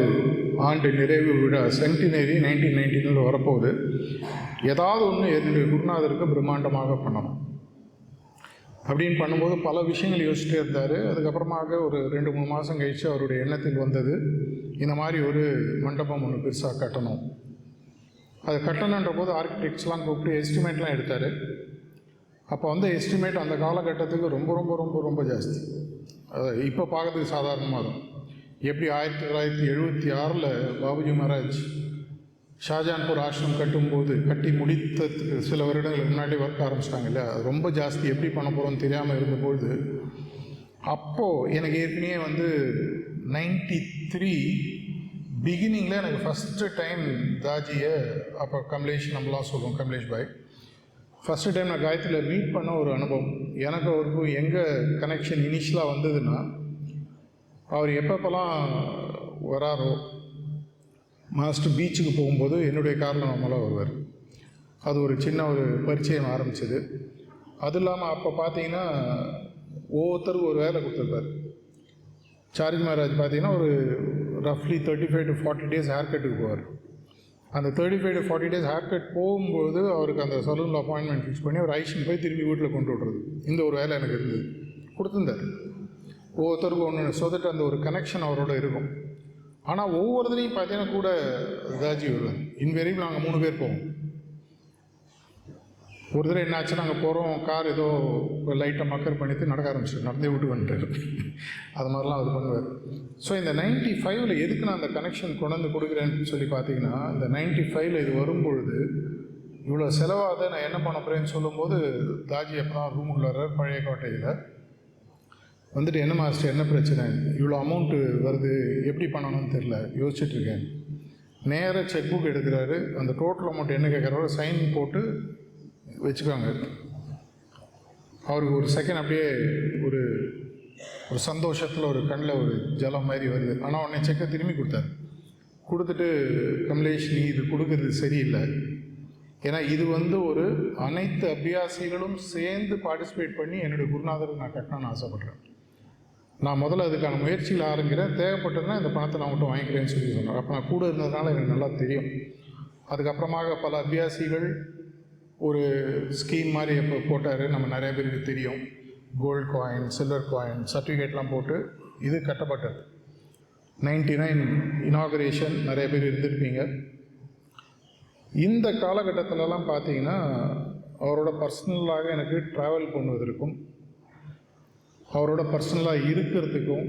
ஆண்டு நிறைவு விழா சென்டினரி 1919 வரப்போகுது. ஏதாவது ஒன்று என்னுடைய குருநாதருக்கு பிரம்மாண்டமாக பண்ணணும் அப்படின்னு பண்ணும்போது பல விஷயங்கள் யோசிச்சுட்டே இருந்தார். அதுக்கப்புறமாக ஒரு 2-3 மாதம் கழித்து அவருடைய எண்ணத்தில் வந்தது, இந்த மாதிரி ஒரு மண்டபம் ஒன்று பெருசாக கட்டணும். அது கட்டணுன்ற போது ஆர்கிடெக்ட்ஸ்லாம் கூப்பிட்டு எஸ்டிமேட்லாம் எடுத்தார். அப்போ எஸ்டிமேட் அந்த காலகட்டத்துக்கு ரொம்ப ரொம்ப ரொம்ப ரொம்ப ஜாஸ்தி. இப்போ பார்க்கறதுக்கு சாதாரணமாக தான். எப்படி 1976 பாபுஜி மகாராஜ் ஷாஜான்பூர் ஆசிரமம் கட்டி முடித்ததுக்கு சில வருடங்களுக்கு முன்னாடி ஒர்க் ஆரம்பிச்சிட்டாங்க இல்லையா, அது ரொம்ப ஜாஸ்தி. எப்படி பண்ண போகிறோன்னு தெரியாமல் இருந்தபோது அப்போது எனக்கு ஏற்கனவே 93 பிகினிங்கில் எனக்கு ஃபஸ்ட்டு டைம் தாஜியை, அப்போ கமலேஷ் நம்மளாம் சொல்லுவோம், கமலேஷ் பாய், ஃபஸ்ட்டு டைம் நான் காயத்ரியில் மீட் பண்ண ஒரு அனுபவம். எனக்கு அவருக்கும் எங்கே கனெக்ஷன் இனிஷியலாக வந்ததுன்னா, அவர் எப்பப்பெல்லாம் வராரோ மாஸ்டர் பீச்சுக்கு போகும்போது என்னுடைய காரில் நம்மளாம் வருவார். அது ஒரு சின்ன ஒரு பரிச்சயம் ஆரம்பிச்சது. அது இல்லாமல் அப்போ பார்த்தீங்கன்னா ஒவ்வொருத்தருக்கும் ஒரு வேலை கொடுத்துருப்பார். சார்ஜி மகாராஜ் பார்த்தீங்கன்னா ஒரு ரஃப்லி 35 to 40 days ஹேர் கட்டுக்கு போவார். அந்த 35 to 40 days ஹேர் கட் போகும்போது அவருக்கு அந்த சலூனில் அப்பாயின்மெண்ட் ஃபிக்ஸ் பண்ணி ஒரு ஐஷன் போய் திரும்பி வீட்டில் கொண்டு விட்றது. இந்த ஒரு வேலை எனக்கு இருந்தது, கொடுத்துருந்தார். ஒவ்வொருத்தருக்கும் ஒன்று சொதட்டு அந்த ஒரு கனெக்ஷன் அவரோட இருக்கும். ஆனால் ஒவ்வொருத்தரையும் பார்த்தீங்கன்னா கூட தாஜி வருவார். இன்வெரியும் நாங்கள் 3 பேர் போவோம். ஒரு தடவை என்னாச்சு, நாங்கள் போகிறோம், கார் ஏதோ லைட்டை மக்கர் பண்ணிட்டு நடக்க ஆரம்பிச்சு, நடந்தே விட்டு வந்துட்டார். அது மாதிரிலாம் அவர் பண்ணுவார். ஸோ இந்த 95 எதுக்கு நான் அந்த கனெக்ஷன் கொண்டு கொடுக்குறேன்னு சொல்லி பார்த்தீங்கன்னா, இந்த 95 இது வரும்பொழுது இவ்வளோ செலவாக நான் என்ன பண்ண போகிறேன்னு சொல்லும்போது தாஜி அப்போ தான் ரூமுக்குள்ள வர்றார் பழைய கோட்டையில். வந்துட்டு என்ன மாஸ்டர் என்ன பிரச்சனை, இவ்வளோ அமௌண்ட்டு வருது, எப்படி பண்ணணும்னு தெரில, யோசிச்சுட்ருக்கேன். நேராக செக் புக் எடுக்கிறாரு, அந்த டோட்டல் அமௌண்ட் என்ன கேட்குறாரோ சைன் போட்டு வச்சுக்கோங்க. அவருக்கு ஒரு செகண்ட் அப்படியே ஒரு ஒரு சந்தோஷத்தில் ஒரு கண்ணில் ஒரு ஜலம் மாதிரி வருது. ஆனால் உடனே செக்கை திரும்பி கொடுத்துட்டு, கமலேஷ் நீ இது கொடுக்கறது சரியில்லை, ஏன்னா இது ஒரு அனைத்து அபியாசிகளும் சேர்ந்து பார்ட்டிசிபேட் பண்ணி என்னுடைய குருநாதருக்கு நான் கட்டணும்னு ஆசைப்பட்றேன். நான் முதல்ல அதுக்கான முயற்சியில் ஆரம்பிக்கிறேன், தேவைப்பட்டதுன்னா இந்த பணத்தை நான் மட்டும் வாங்கிக்கிறேன்னு சொல்லி சொன்னேன். அப்போ நான் கூட இருந்ததுனால எனக்கு நல்லா தெரியும். அதுக்கப்புறமாக பல அபியாசிகள் ஒரு ஸ்கீம் மாதிரி எப்போ போட்டார், நம்ம நிறைய பேருக்கு தெரியும். கோல்டு காயின், சில்வர் காயின், சர்டிஃபிகேட்லாம் போட்டு இது கட்டப்பட்டது. 99 இனாகரேஷன் நிறைய பேர் இருந்திருப்பீங்க. இந்த காலகட்டத்திலலாம் பார்த்தீங்கன்னா அவரோட பர்சனலாக எனக்கு ட்ராவல் பண்ணுவதற்கும் அவரோட பர்சனலாக இருக்கிறதுக்கும்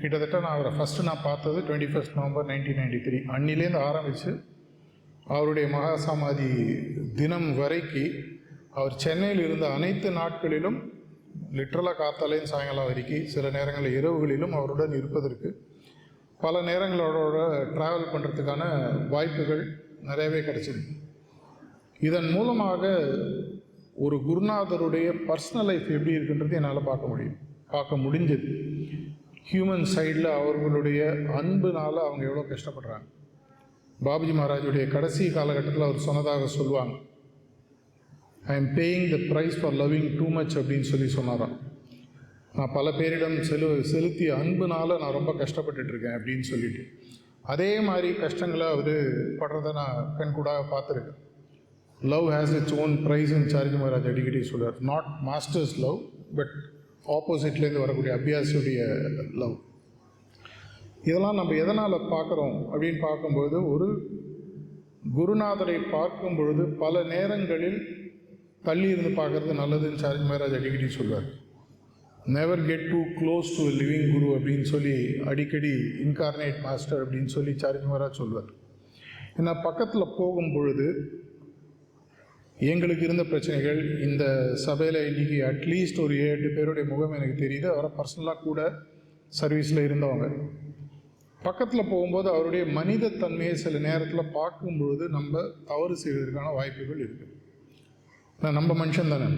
கிட்டத்தட்ட நான் அவரை ஃபஸ்ட்டு நான் பார்த்தது 21 நவம்பர் 1993. அன்னிலேருந்து ஆரம்பித்து அவருடைய மகா சமாதி தினம் வரைக்கு அவர் சென்னையில் இருந்த அனைத்து நாட்களிலும் லிட்ரலாக காத்தாலையும் சாயங்காலம் வரைக்கும், சில நேரங்களில் இரவுகளிலும் அவருடன் இருப்பதற்கு, பல நேரங்களோட ட்ராவல் பண்ணுறதுக்கான வாய்ப்புகள் நிறையவே கிடச்சிருக்கு. இதன் மூலமாக ஒரு குருநாதருடைய பர்சனல் லைஃப் எப்படி இருக்குன்றது என்னால் பார்க்க முடிஞ்சது. ஹியூமன் சைடில் அவர்களுடைய அன்புனால் அவங்க எவ்வளோ கஷ்டப்படுறாங்க. பாபுஜி மகாராஜுடைய கடைசி காலகட்டத்தில் அவர் சொன்னதாக சொல்லுவாங்க, I am paying the price for loving too much அப்படின்னு சொன்னாராம். நான் பல பேரிடம் செலுத்திய அன்புனால் நான் ரொம்ப கஷ்டப்பட்டுட்ருக்கேன் அப்படின்னு சொல்லிட்டு, அதே மாதிரி கஷ்டங்களை அவர் படுறதை நான் கண்கூடாக பார்த்துருக்கேன். லவ் ஹேஸ் இட்ஸ் ஓன் ப்ரைஸ்ன்னு சார்ஜி மகாராஜ் அடிக்கடி சொல்கிறார். நாட் மாஸ்டர்ஸ் லவ், பட் ஆப்போசிட்லேருந்து வரக்கூடிய அபியாசியுடைய லவ். இதெல்லாம் நம்ம எதனால் பார்க்குறோம் அப்படின்னு பார்க்கும்பொழுது, ஒரு குருநாதரை பார்க்கும் பொழுது பல நேரங்களில் தள்ளி இருந்து பார்க்குறது நல்லதுன்னு சார்ஜி மகாராஜ் அடிக்கடி சொல்வார். Never get too close to living guru அப்படின்னு சொல்லி அடிக்கடி இன்கார்னேட் மாஸ்டர் அப்படின்னு சொல்லி சார்ஜி மகாராஜ் சொல்வார். ஏன்னா பக்கத்தில் போகும் பொழுது எங்களுக்கு இருந்த பிரச்சனைகள், இந்த சபையில் இன்றைக்கி அட்லீஸ்ட் ஒரு 7-8 பேருடைய முகம் எனக்கு தெரியுது. அவரை பர்சனலாக கூட சர்வீஸில் இருந்தவங்க. பக்கத்தில் போகும்போது அவருடைய மனித தன்மையை சில நேரத்தில் பார்க்கும் பொழுது நம்ம தவறு செய்வதற்கான வாய்ப்புகள் இருக்குது. நம்ம மனுஷன் தானே,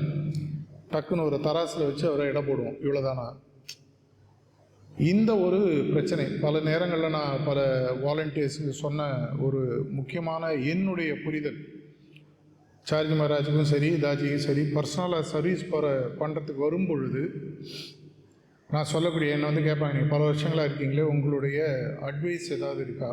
டக்குன்னு ஒரு தராசில் வச்சு அவரை இடம் போடுவோம், இவ்வளோதானா. இந்த ஒரு பிரச்சனை பல நேரங்களில் நான் பல வாலண்டியர்ஸுக்கு சொன்ன ஒரு முக்கியமான என்னுடைய புரிதல், சார்ஜி மகாராஜுக்கும் சரி தாஜிக்கும் சரி, பர்சனலாக சர்வீஸ் பண்ணுறதுக்கு வரும் பொழுது நான் சொல்லக்கூடிய, என்னை கேட்பாங்க, நீங்கள் பல வருஷங்களாக இருக்கீங்களே, உங்களுடைய அட்வைஸ் ஏதாவது இருக்கா?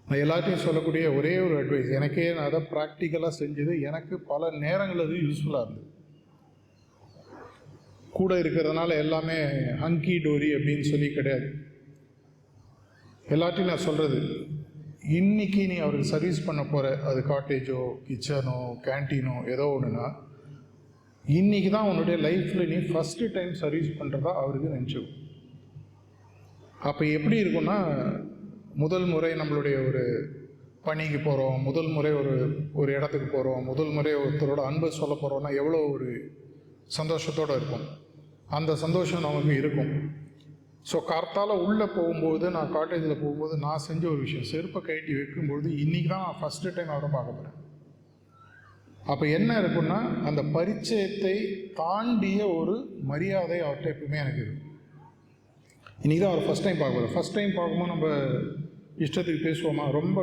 நான் எல்லாத்தையும் சொல்லக்கூடிய ஒரே ஒரு அட்வைஸ், எனக்கே நான் அதை ப்ராக்டிக்கலாக செஞ்சது, எனக்கு பல நேரங்கள் அது யூஸ்ஃபுல்லாக இருந்தது. கூட இருக்கிறதுனால எல்லாமே ஹங்கி டோரி அப்படின்னு சொல்லி கிடையாது. எல்லாத்தையும் நான் சொல்கிறது, இன்றைக்கி நீ அவருக்கு சர்வீஸ் பண்ண போகிற, அது காட்டேஜோ கிச்சனோ கேன்டீனோ ஏதோ ஒன்றுனா, இன்றைக்கி தான் உன்னுடைய லைஃப்பில் நீ ஃபஸ்ட்டு டைம் சர்வீஸ் பண்ணுறதா அவருக்கு நினச்சிக்கும். அப்போ எப்படி இருக்குன்னா, முதல் முறை நம்மளுடைய ஒரு பணிக்கு போகிறோம், முதல் முறை ஒரு இடத்துக்கு போகிறோம், முதல் முறை ஒருத்தரோட அன்பை சொல்ல போகிறோன்னா எவ்வளோ ஒரு சந்தோஷத்தோடு இருக்கும். அந்த சந்தோஷம் நமக்கு இருக்கும். ஸோ கார்த்தால் உள்ளே போகும்போது, நான் காட்டேஜில் போகும்போது நான் செஞ்ச ஒரு விஷயம், செருப்பை கட்டி வைக்கும்போது இன்றைக்கி தான் நான் ஃபஸ்ட்டு டைம் அவரை பார்க்க போகிறேன். அப்போ என்ன இருக்குன்னா, அந்த பரிச்சயத்தை தாண்டிய ஒரு மரியாதை அவர்கிட்ட எப்பவுமே எனக்கு இருக்கும். இன்றைக்கி தான் அவர் ஃபஸ்ட் டைம் பார்க்க போகிறேன். ஃபஸ்ட் டைம் பார்க்கும்போது நம்ம இஷ்டத்துக்கு பேசுவோமா, ரொம்ப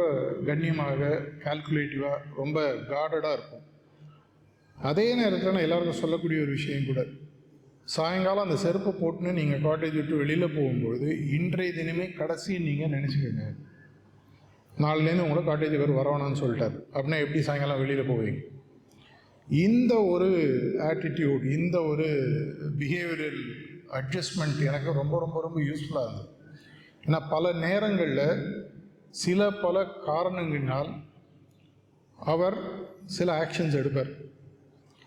கண்ணியமாக, கால்குலேட்டிவாக, ரொம்ப கார்டடாக இருக்கும். அதே நேரத்தில் நான் எல்லாருக்கும் சொல்லக்கூடிய ஒரு விஷயம் கூட, சாயங்காலம் அந்த செருப்பை போட்டுன்னு நீங்கள் காட்டேஜ் விட்டு வெளியில் போகும்பொழுது, இன்றைய தினமே கடைசின்னு நீங்கள் நினச்சிக்கோங்க, நாலுலேருந்து உங்களை காட்டேஜுக்கு வரவேணான்னு சொல்லிட்டார் அப்படின்னா எப்படி சாயங்காலம் வெளியில் போவீங்க? இந்த ஒரு ஆட்டிடியூட், இந்த ஒரு பிஹேவியரல் அட்ஜஸ்ட்மெண்ட் எனக்கு ரொம்ப ரொம்ப ரொம்ப யூஸ்ஃபுல்லாக இருந்தது. ஏன்னா பல நேரங்களில் பல காரணங்களினால் அவர் சில ஆக்ஷன்ஸ் எடுப்பார்.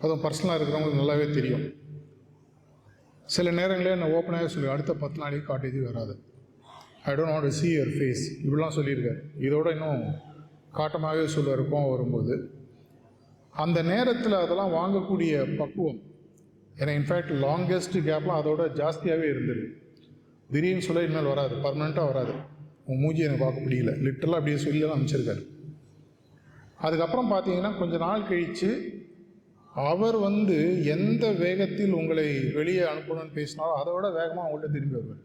அதுவும் பர்சனலாக இருக்கிறவங்களுக்கு நல்லாவே தெரியும். சில நேரங்களே நான் ஓப்பனாகவே சொல்லுவேன், அடுத்த 10 நாளைக்கு காட்டேஜ் வராது, I don't want to see your face, இப்படிலாம் சொல்லியிருக்காரு. இதோட இன்னும் காட்டமாகவே சொல்லுவார் கோவம் வரும்போது. அந்த நேரத்தில் அதெல்லாம் வாங்கக்கூடிய பக்குவம், ஏன்னா இன்ஃபேக்ட் லாங்கஸ்ட் கேப்லாம் அதோட ஜாஸ்தியாகவே இருந்தது. திடீர்னு சொல்ல இனிமேல் வராது, பர்மனெண்ட்டாக வராது, உன் மூஞ்சி எனக்கு பார்க்க முடியல, லிட்டரலாக அப்படியே சொல்லலாம் அமைச்சிருக்காரு. அதுக்கப்புறம் பார்த்தீங்கன்னா கொஞ்ச நாள் கழித்து அவர் எந்த வேகத்தில் உங்களை வெளியே அனுப்பணும்னு பேசினாலும் அதை விட வேகமாக அவங்கள்ட்ட திரும்பி வருவார்.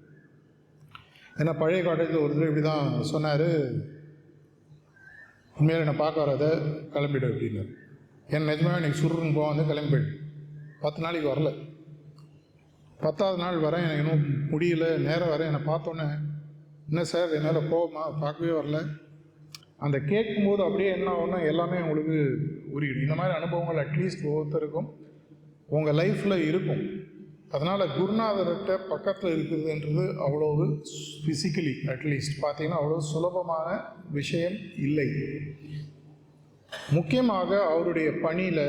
ஏன்னா பழைய காலேஜில் ஒருத்தர் இப்படி தான் சொன்னார், உண்மையில என்னை பார்க்க வராத கிளம்பிடு அப்படின்னாரு. என் நிஜமாக எனக்கு சுருன்னு போக கிளம்பிடு. 10 நாளைக்கு வரல. 10ஆவது நாள் வரேன், எனக்கு இன்னும் முடியல, நேரம் வரேன். என்னை பார்த்தோன்னே, என்ன சார் என்னால் போகமா, பார்க்கவே வரல. அந்த கேட்கும்போது அப்படியே என்ன ஆகும்னா எல்லாமே உங்களுக்கு உரியிடும். இந்த மாதிரி அனுபவங்கள் அட்லீஸ்ட் ஒவ்வொருத்தருக்கும் உங்கள் லைஃப்பில் இருக்கும். அதனால் குருநாதர்கிட்ட பக்கத்தில் இருக்கிறதுன்றது அவ்வளவு ஃபிசிக்கலி அட்லீஸ்ட் பார்த்தீங்கன்னா அவ்வளோ சுலபமான விஷயம் இல்லை. முக்கியமாக அவருடைய பணியில்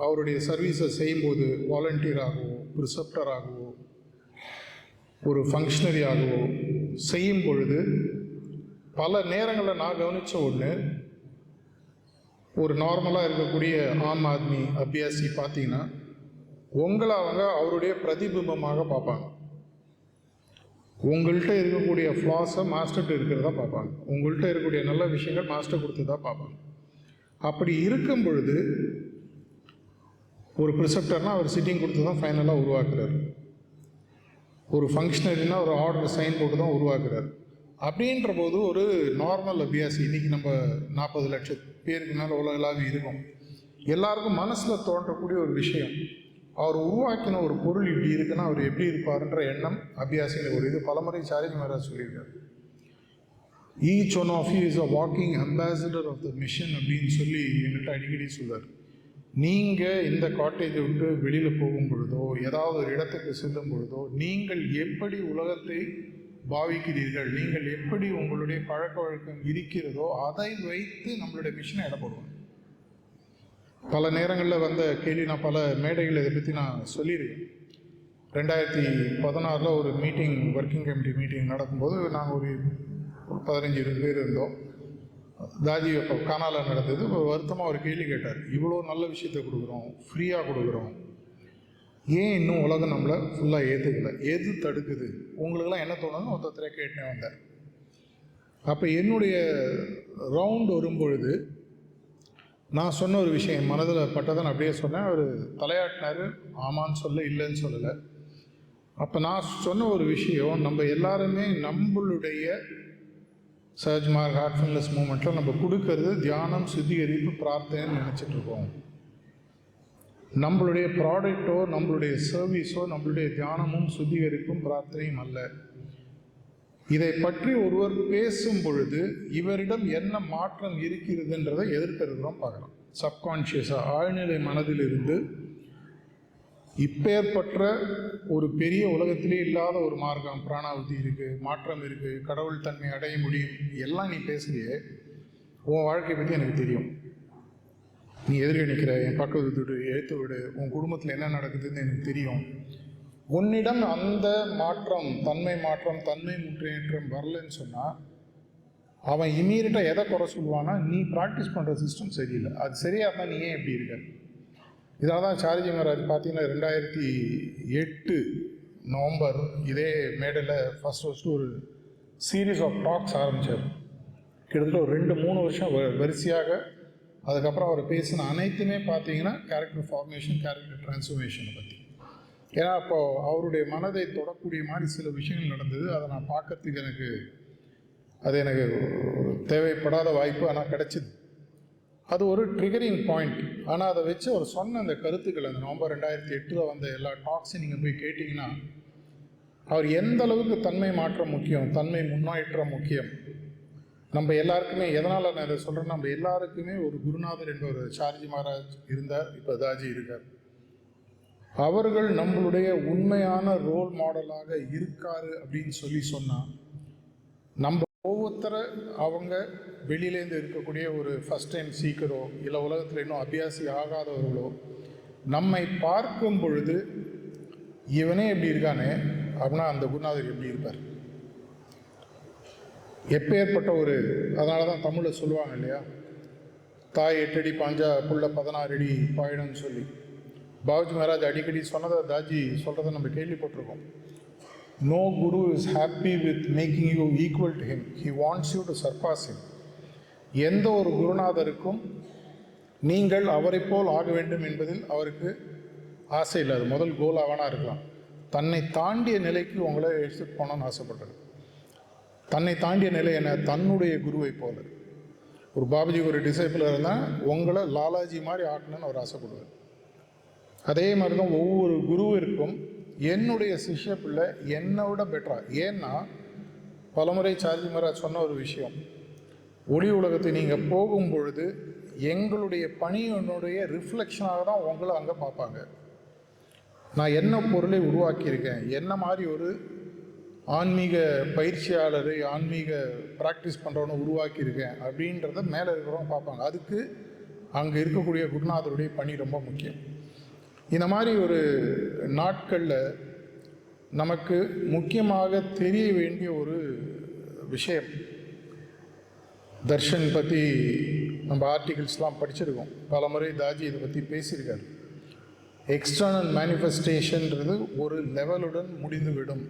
அவருடைய சர்வீஸை செய்யும்போது வாலண்டியராகவோ ப்ரிசெப்டராகவோ ஒரு ஃபங்க்ஷனரியாகவோ செய்யும் பொழுது பல நேரங்களில் நான் கவனித்த ஒன்று, ஒரு நார்மலாக இருக்கக்கூடிய ஆம் ஆத்மி அபியாசி பார்த்தீங்கன்னா உங்களை அவங்க அவருடைய பிரதிபிம்பமாக பார்ப்பாங்க. உங்கள்கிட்ட இருக்கக்கூடிய ஃப்ளாஸை மாஸ்டர்கிட்ட இருக்கிறதா பார்ப்பாங்க. உங்கள்கிட்ட இருக்கக்கூடிய நல்ல விஷயங்கள் மாஸ்டர் கொடுத்ததா பார்ப்பாங்க. அப்படி இருக்கும் பொழுது ஒரு ப்ரிசெப்டர்னால் அவர் சிட்டிங் கொடுத்து தான் ஃபைனலாக உருவாக்குறார். ஒரு ஃபங்க்ஷனரினா ஒரு ஆர்டர் சைன் போட்டு தான் உருவாக்குறார். அப்படின்ற போது ஒரு நார்மல் அபியாசி, இன்றைக்கி நம்ம 40 லட்சம் பேருக்கு மேலே உலகளாக இருக்கும், எல்லாருக்கும் மனசில் தோன்றக்கூடிய ஒரு விஷயம், அவர் உருவாக்கின ஒரு பொருள் இப்படி இருக்குன்னா அவர் எப்படி இருப்பார்ன்ற எண்ணம் அபியாசியில் ஒரு இது பலமுறை சாரிஜி மகாராஜ் சொல்லியிருக்காரு. Each one of you is a walking ambassador of the mission அப்படின்னு சொல்லி என்கிட்ட அடிக்கடி சொல்வார். நீங்கள் இந்த காட்டேஜை விட்டு வெளியில் போகும் பொழுதோ ஏதாவது ஒரு இடத்துக்கு செல்லும் பொழுதோ நீங்கள் எப்படி உலகத்தை பாவிக்கிறீர்கள், நீங்கள் எப்படி உங்களுடைய பழக்க வழக்கம் இருக்கிறதோ அதை வைத்து நம்மளுடைய மிஷனை இடப்படுவோம். பல நேரங்களில் வந்த கேள்வி, நான் பல மேடைகள் இதை பற்றி நான் சொல்லியிருக்கேன். 2016 ஒரு மீட்டிங், ஒர்க்கிங் கமிட்டி மீட்டிங் நடக்கும்போது நாங்கள் ஒரு 15-20 பேர் இருந்தோம். தாஜி அப்போ கானால நடந்தது. ஒரு வருத்தமாக ஒரு கேள்வி கேட்டார், இவ்வளோ நல்ல விஷயத்தை கொடுக்குறோம், ஃப்ரீயாக கொடுக்குறோம், ஏன் இன்னும் உலகம் நம்மளை ஃபுல்லாக ஏற்றுக்கலை, எது தடுக்குது, உங்களுக்கெல்லாம் என்ன தோணுன்னு ஒருத்தரை கேட்டே வந்தார். அப்போ என்னுடைய ரவுண்ட் வரும்பொழுது நான் சொன்ன ஒரு விஷயம் மனதில் பட்டதை நான் அப்படியே சொன்னேன். அவர் தலையாட்டினார், ஆமான்னு சொல்ல, இல்லைன்னு சொல்லலை. அப்போ நான் சொன்ன ஒரு விஷயம், நம்ம எல்லாருமே நம்மளுடைய சர்ஜ் மார்க் ஹார்ட்ஃபுல்னஸ் மூமெண்ட்டில் நம்ம கொடுக்கறது தியானம், சுத்திகரிப்பு, பிரார்த்தனைன்னு நினச்சிட்ருக்கோம். நம்மளுடைய ப்ராடக்டோ நம்மளுடைய சர்வீஸோ நம்மளுடைய தியானமும் சுத்திகரிப்பும் பிரார்த்தனையும் அல்ல. இதை பற்றி ஒருவர் பேசும் பொழுது இவரிடம் என்ன மாற்றம் இருக்கிறதுன்றதை எதிர்க்கிறோம் பார்க்கலாம். சப்கான்ஷியஸாக ஆழ்நிலை மனதிலிருந்து இப்பேற்பட்ட ஒரு பெரிய உலகத்திலே இல்லாத ஒரு மார்க்கம், பிராணாவதி இருக்குது, மாற்றம் இருக்குது, கடவுள் தன்மை அடைய முடியும், எல்லாம் நீ பேசுறியே, உன் வாழ்க்கையை பற்றி எனக்கு தெரியும், நீ எதிர்கணிக்கிற, என் பக்கத்து விடு, எழுத்து விடு, உன் குடும்பத்தில் என்ன நடக்குதுன்னு எனக்கு தெரியும். உன்னிடம் அந்த மாற்றம், தன்மை மாற்றம், தன்மை முற்றேற்றம் வரலன்னு சொன்னால் அவன் இம்மீடியட்டாக எதை குறை சொல்லுவான்னா, நீ ப்ராக்டிஸ் பண்ணுற சிஸ்டம் சரியில்லை, அது சரியாக இருந்தால் நீ ஏன் எப்படி இருக்க. இதால் தான் சாரிஜி மகாராஜ் பார்த்தீங்கன்னா 2008 நவம்பர் இதே மேடையில் ஃபஸ்ட்டு ஒரு சீரீஸ் ஆஃப் டாக்ஸ் ஆரம்பித்தார். கிட்டத்தட்ட ஒரு 2-3 வருஷம் வரிசையாக. அதுக்கப்புறம் அவர் பேசின அனைத்துமே பார்த்தீங்கன்னா கேரக்டர் ஃபார்மேஷன், கேரக்டர் டிரான்ஸ்ஃபர்மேஷனை பற்றி. ஏன்னா அப்போது அவருடைய மனதை தொடக்கூடிய மாதிரி சில விஷயங்கள் நடந்தது. அதை நான் பார்க்கறதுக்கு அது எனக்கு தேவைப்படாத வாய்ப்பு ஆனால் கிடச்சிது. அது ஒரு ட்ரிகரிங் பாயிண்ட். ஆனால் அதை வச்சு அவர் சொன்ன அந்த கருத்துக்கள், அந்த நவம்பர் 2008 வந்த எல்லா டாக்ஸையும் நீங்கள் போய் கேட்டிங்கன்னா அவர் எந்த அளவுக்கு தன்மை மாற்றம் முக்கியம், தன்மை முன்னேற்றம் முக்கியம். நம்ம எல்லாருக்குமே, எதனால் நான் இதை சொல்கிறேன்னா, நம்ம எல்லாருக்குமே ஒரு குருநாதர் என்ற ஒரு சாரிஜி மகாராஜ் இருந்தார், இப்போ தாஜி இருக்கார். அவர்கள் நம்மளுடைய உண்மையான ரோல் மாடலாக இருக்காரு அப்படின்னு சொன்னால் நம்ம ஒவ்வொருத்தரை அவங்க வெளியிலேருந்து இருக்கக்கூடிய ஒரு ஃபஸ்ட் டைம் சீக்கரோ இல்லை உலகத்தில் இன்னும் அபியாசி ஆகாதவர்களோ நம்மை பார்க்கும் பொழுது இவனே எப்படி இருக்கானே அப்படின்னா அந்த குருநாதர் எப்படி இருப்பார், எப்பேற்பட்ட ஒரு. அதனால தான் தமிழில் சொல்லுவாங்க இல்லையா, தாய் 8 அடி பாஞ்சா புள்ள 16 அடி பாயிடம்னு சொல்லி. பாபுஜி மகாராஜ் அடிக்கடி சொன்னதை தாஜி சொல்கிறத நம்ம கேள்விப்பட்டிருக்கோம். No guru is happy with making you equal to him, he wants you to surpass him. எந்த ஒரு குருநாதருக்கும் நீங்கள் அவரை போல் ஆக வேண்டும் என்பதில் அவருக்கு ஆசை இல்லை. அது முதல் கோலாக வேணா இருக்கலாம். தன்னை தாண்டிய நிலைக்கு உங்களை எடுத்துட்டு போனோன்னு ஆசைப்படுறது. தன்னை தாண்டிய நிலை என்ன? தன்னுடைய குருவை போல. ஒரு பாபுஜி ஒரு டிசைபிளாக இருந்தால் உங்களை லாலாஜி மாதிரி ஆக்கணும்னு அவர் ஆசைப்படுவார். அதே மாதிரி தான் ஒவ்வொரு குருவிற்கும் என்னுடைய சிஷ்ய பிள்ளை என்னை விட பெட்டரா. ஏன்னா பலமுறை சார்ஜி மகாராஜ் சொன்ன ஒரு விஷயம், ஒளி உலகத்தை நீங்கள் போகும் பொழுது எங்களுடைய பணியினுடைய ரிஃப்ளெக்ஷனாக தான் உங்களை அங்கே பார்ப்பாங்க. நான் என்ன பொருளை உருவாக்கியிருக்கேன், என்ன மாதிரி ஒரு ஆன்மீக பயிற்சியாளரை ஆன்மீக ப்ராக்டிஸ் பண்ணுறவனை உருவாக்கியிருக்கேன் அப்படின்றத மேலே இருக்கிறவங்க பார்ப்பாங்க. அதுக்கு அங்கே இருக்கக்கூடிய குருநாதருடைய பணி ரொம்ப முக்கியம். இந்த மாதிரி ஒரு நாட்களில் நமக்கு முக்கியமாக தெரிய வேண்டிய ஒரு விஷயம், தர்ஷன் பற்றி நம்ம ஆர்டிகிள்ஸ்லாம் படிச்சிருக்கோம். பல முறை தாஜி இதை பற்றி பேசியிருக்காரு. எக்ஸ்டர்னல் மேனிஃபெஸ்டேஷன்றது ஒரு லெவலுடன் முடிந்துவிடும்.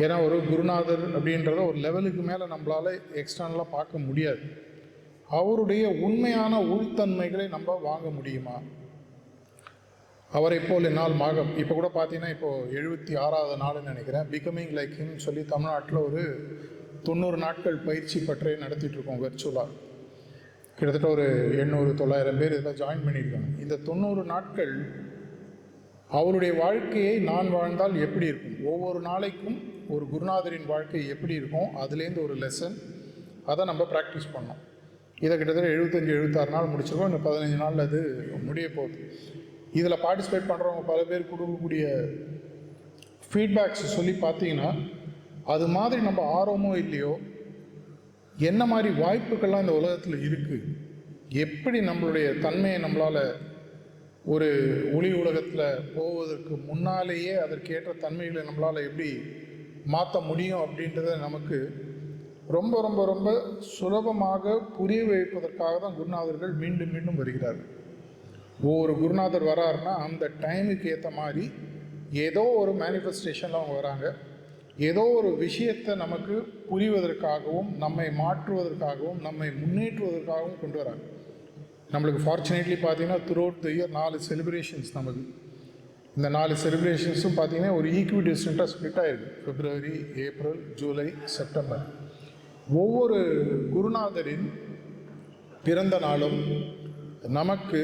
ஏன்னா ஒரு குருநாதர் அப்படின்றத ஒரு லெவலுக்கு மேலே நம்மளால் எக்ஸ்டர்னலாக பார்க்க முடியாது. அவருடைய உண்மையான உள்தன்மைகளை நம்ம வாங்க முடியுமா? அவரை போல் என்னால் இப்போ கூட பார்த்தீங்கன்னா இப்போது 76வது நாள்னு நினைக்கிறேன், பிகமிங் லைக் ஹிம் சொல்லி தமிழ்நாட்டில் ஒரு 90 நாட்கள் பயிற்சி பற்றியை நடத்திட்டுருக்கோம் வெர்ச்சுவலாக. கிட்டத்தட்ட ஒரு 800-900 பேர் இதில் ஜாயின் பண்ணியிருக்காங்க. இந்த 90 நாட்கள் அவருடைய வாழ்க்கையை நான் வாழ்ந்தால் எப்படி இருக்கும், ஒவ்வொரு நாளைக்கும் ஒரு குருநாதரின் வாழ்க்கை எப்படி இருக்கும், அதுலேருந்து ஒரு லெசன், அதை நம்ம ப்ராக்டிஸ் பண்ணோம். இதை கிட்டத்தட்ட 75-76 நாள் முடிச்சிருக்கோம். இன்னும் 15 நாளில் அது முடிய போகுது. இதில் பார்ட்டிசிபேட் பண்ணுறவங்க பல பேர் கொடுக்கக்கூடிய ஃபீட்பேக்ஸ் சொல்லி பார்த்தீங்கன்னா, அது மாதிரி நம்ம ஆர்வமோ இல்லையோ என்ன மாதிரி வாய்ப்புகள்லாம் இந்த உலகத்தில் இருக்குது, எப்படி நம்மளுடைய தன்மையை நம்மளால் ஒரு ஒளி உலகத்தில் போவதற்கு முன்னாலேயே அதற்கேற்ற தன்மைகளை நம்மளால் எப்படி மாற்ற முடியும் அப்படின்றத நமக்கு ரொம்ப ரொம்ப ரொம்ப சுலபமாக புரிய வைப்பதற்காக தான் குருநாதர்கள் மீண்டும் மீண்டும் வருகிறார்கள். ஒவ்வொரு குருநாதர் வராருன்னா அந்த டைமுக்கு ஏற்ற மாதிரி ஏதோ ஒரு மேனிஃபெஸ்டேஷனில் அவங்க வராங்க. ஏதோ ஒரு விஷயத்தை நமக்கு புரிவதற்காகவும் நம்மை மாற்றுவதற்காகவும் நம்மை முன்னேற்றுவதற்காகவும் கொண்டு வராங்க. நம்மளுக்கு ஃபார்ச்சுனேட்லி பார்த்தீங்கன்னா through out the year 4 celebrations நமக்கு. இந்த 4 செலிப்ரேஷன்ஸும் பார்த்தீங்கன்னா ஒரு ஈக்வி டிஸ்டன்ட்டாக ஸ்ப்ளிட் ஆகிருக்கு. பிப்ரவரி, ஏப்ரல், ஜூலை, செப்டம்பர். ஒவ்வொரு குருநாதரின் பிறந்த நாளும் நமக்கு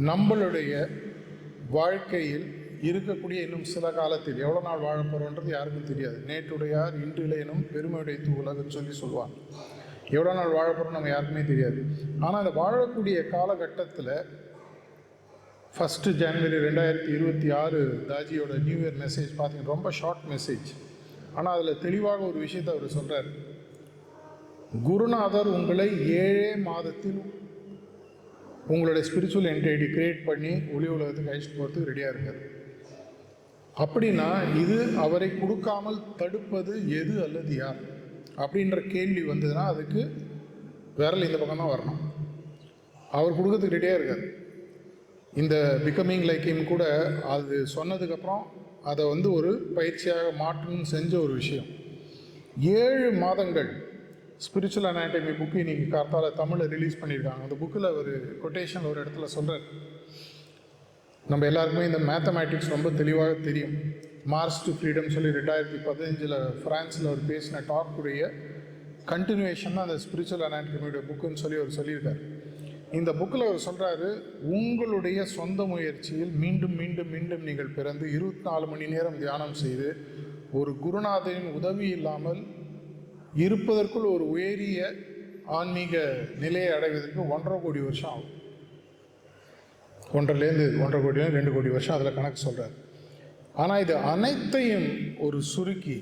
நம்மளுடைய வாழ்க்கையில் இருக்கக்கூடிய இன்னும் சில காலத்தில் எவ்வளோ நாள் வாழ போகிறோன்றது யாருக்கும் தெரியாது. நேற்றுடையார் இன்றிலையனும் பெருமையுடைத்து உலகம் சொல்லுவாங்க. எவ்வளோ நாள் வாழ போகிறோம் நம்ம யாருக்குமே தெரியாது. ஆனால் அந்த வாழக்கூடிய காலகட்டத்தில் 1 ஜனவரி 2026 தாஜியோட நியூ இயர் மெசேஜ் பார்த்தீங்கன்னா ரொம்ப ஷார்ட் மெசேஜ். ஆனால் அதில் தெளிவாக ஒரு விஷயத்தை அவர் சொல்கிறார். குருநாதர் உங்களை 7 மாதத்தில் உங்களுடைய ஸ்பிரிச்சுவல் என்டைட்டி கிரியேட் பண்ணி ஒளி உலகத்துக்கு அழைச்சிட்டு போகிறதுக்கு ரெடியாக இருக்கார். அப்படின்னா இது அவரை கொடுக்காமல் தடுப்பது எது அல்லது யார் அப்படின்ற கேள்வி வந்ததுன்னா அதுக்கு விரல் இந்த பக்கம் தான் வரணும். அவர் கொடுக்கறதுக்கு ரெடியாக இருக்கார். இந்த பிகமிங் லைக் ஹிம் கூட அது சொன்னதுக்கப்புறம் அதை ஒரு பயிற்சியாக மாற்றணும்னு செஞ்ச ஒரு விஷயம். 7 மாதங்கள் ஸ்பிரிச்சுவல் அனாட்டமி புக்கு இன்றைக்கி கார்த்தால தமிழில் ரிலீஸ் பண்ணியிருக்காங்க. அந்த புக்கில் ஒரு கொட்டேஷன் ஒரு இடத்துல சொல்கிறார். நம்ம எல்லாருக்குமே இந்த மேத்தமேட்டிக்ஸ் ரொம்ப தெளிவாக தெரியும். மார்ஸ் டு ஃப்ரீடம் சொல்லி 2015 ஃப்ரான்ஸில் அவர் பேசின டாக்குடைய கண்டினியூவேஷன் தான் அந்த ஸ்பிரிச்சுவல் அனாட்டமியோட புக்குன்னு சொல்லி அவர் சொல்லியிருக்கார். இந்த புக்கில் அவர் சொல்கிறாரு, உங்களுடைய சொந்த முயற்சியில் மீண்டும் மீண்டும் மீண்டும் நீங்கள் பிறந்து 24 மணி நேரம் தியானம் செய்து ஒரு குருநாதரின் உதவி இல்லாமல் இருப்பதற்குள் ஒரு உயரிய ஆன்மீக நிலையை அடைவதற்கு 1.5 கோடி வருஷம் ஆகும். 1.5 கோடி 2 கோடி வருஷம் அதில் கணக்கு சொல்கிறார். ஆனால் இது அனைத்தையும் ஒரு சுருக்கி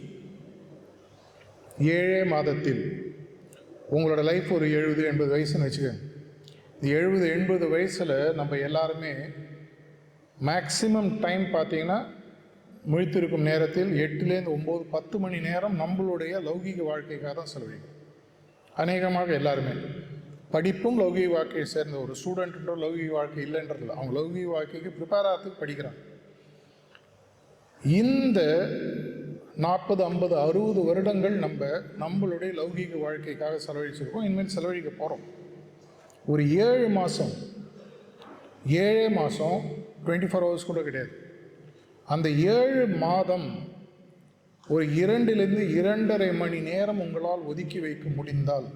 7 மாதத்தில் உங்களோட லைஃப் ஒரு 70-80 வயசுன்னு வச்சுக்கோங்க. 70-80 வயசில் நம்ம எல்லாருமே மேக்சிமம் டைம் பார்த்தீங்கன்னா முழித்திருக்கும் நேரத்தில் 8-9-10 மணி நேரம் நம்மளுடைய லௌகீக வாழ்க்கைக்காக தான் செலவழிக்கும். அநேகமாக எல்லாருமே படிப்பும் லௌகிக வாழ்க்கையை சேர்ந்த ஒரு ஸ்டூடெண்ட்டோ லௌகிக வாழ்க்கை இல்லைன்றதில்ல, அவங்க லௌகிக வாழ்க்கைக்கு ப்ரிப்பேர் ஆகிறதுக்கு படிக்கிறாங்க. இந்த 40, 50, 60 வருடங்கள் நம்மளுடைய லௌகிக வாழ்க்கைக்காக செலவழிச்சிருக்கோம், இனிமேல் செலவழிக்க போகிறோம். ஒரு 7 மாதம் 24 ஹவர்ஸ் கூட கிடையாது. அந்த 7 மாதம் ஒரு 2லிருந்து 2.5 மணி நேரம் உங்களால் ஒதுக்கி வைக்க முடிந்தால்,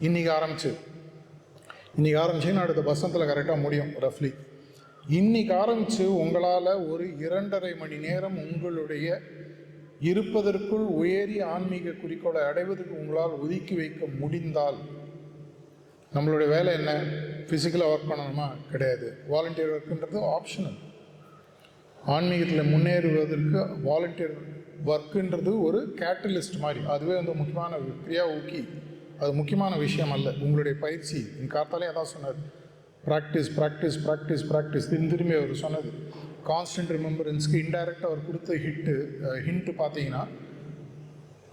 இன்றைக்கி ஆரம்பிச்சிங்கன்னா அடுத்த வசனத்தில் கரெக்டாக முடியும் ரஃப்லி. இன்றைக்கி ஆரம்பித்து உங்களால் ஒரு 2.5 மணி நேரம் உங்களுடைய இருப்பதற்குள் உயரிய ஆன்மீக குறிக்கோளை அடைவதற்கு உங்களால் ஒதுக்கி வைக்க முடிந்தால், நம்மளுடைய வேலை என்ன? ஃபிசிக்கலாக ஒர்க் பண்ணணுமா? கிடையாது. வாலண்டியர் ஒர்க்குன்றது ஆப்ஷனல். ஆன்மீகத்தில் முன்னேறுவதற்கு வாலண்டியர் ஒர்க்குன்றது ஒரு கேட்டலிஸ்ட் மாதிரி, அதுவே முக்கியமான கிரியா ஊக்கி, அது முக்கியமான விஷயம் அல்ல. உங்களுடைய பயிற்சி காத்தாலே அதான் சொன்னார், ப்ராக்டிஸ் திரும்பி அவர் சொன்னது. கான்ஸ்டன்ட் ரிமெம்பரன்ஸ்க்கு இன்டைரக்டாக அவர் கொடுத்த ஹிண்ட்டு பார்த்தீங்கன்னா,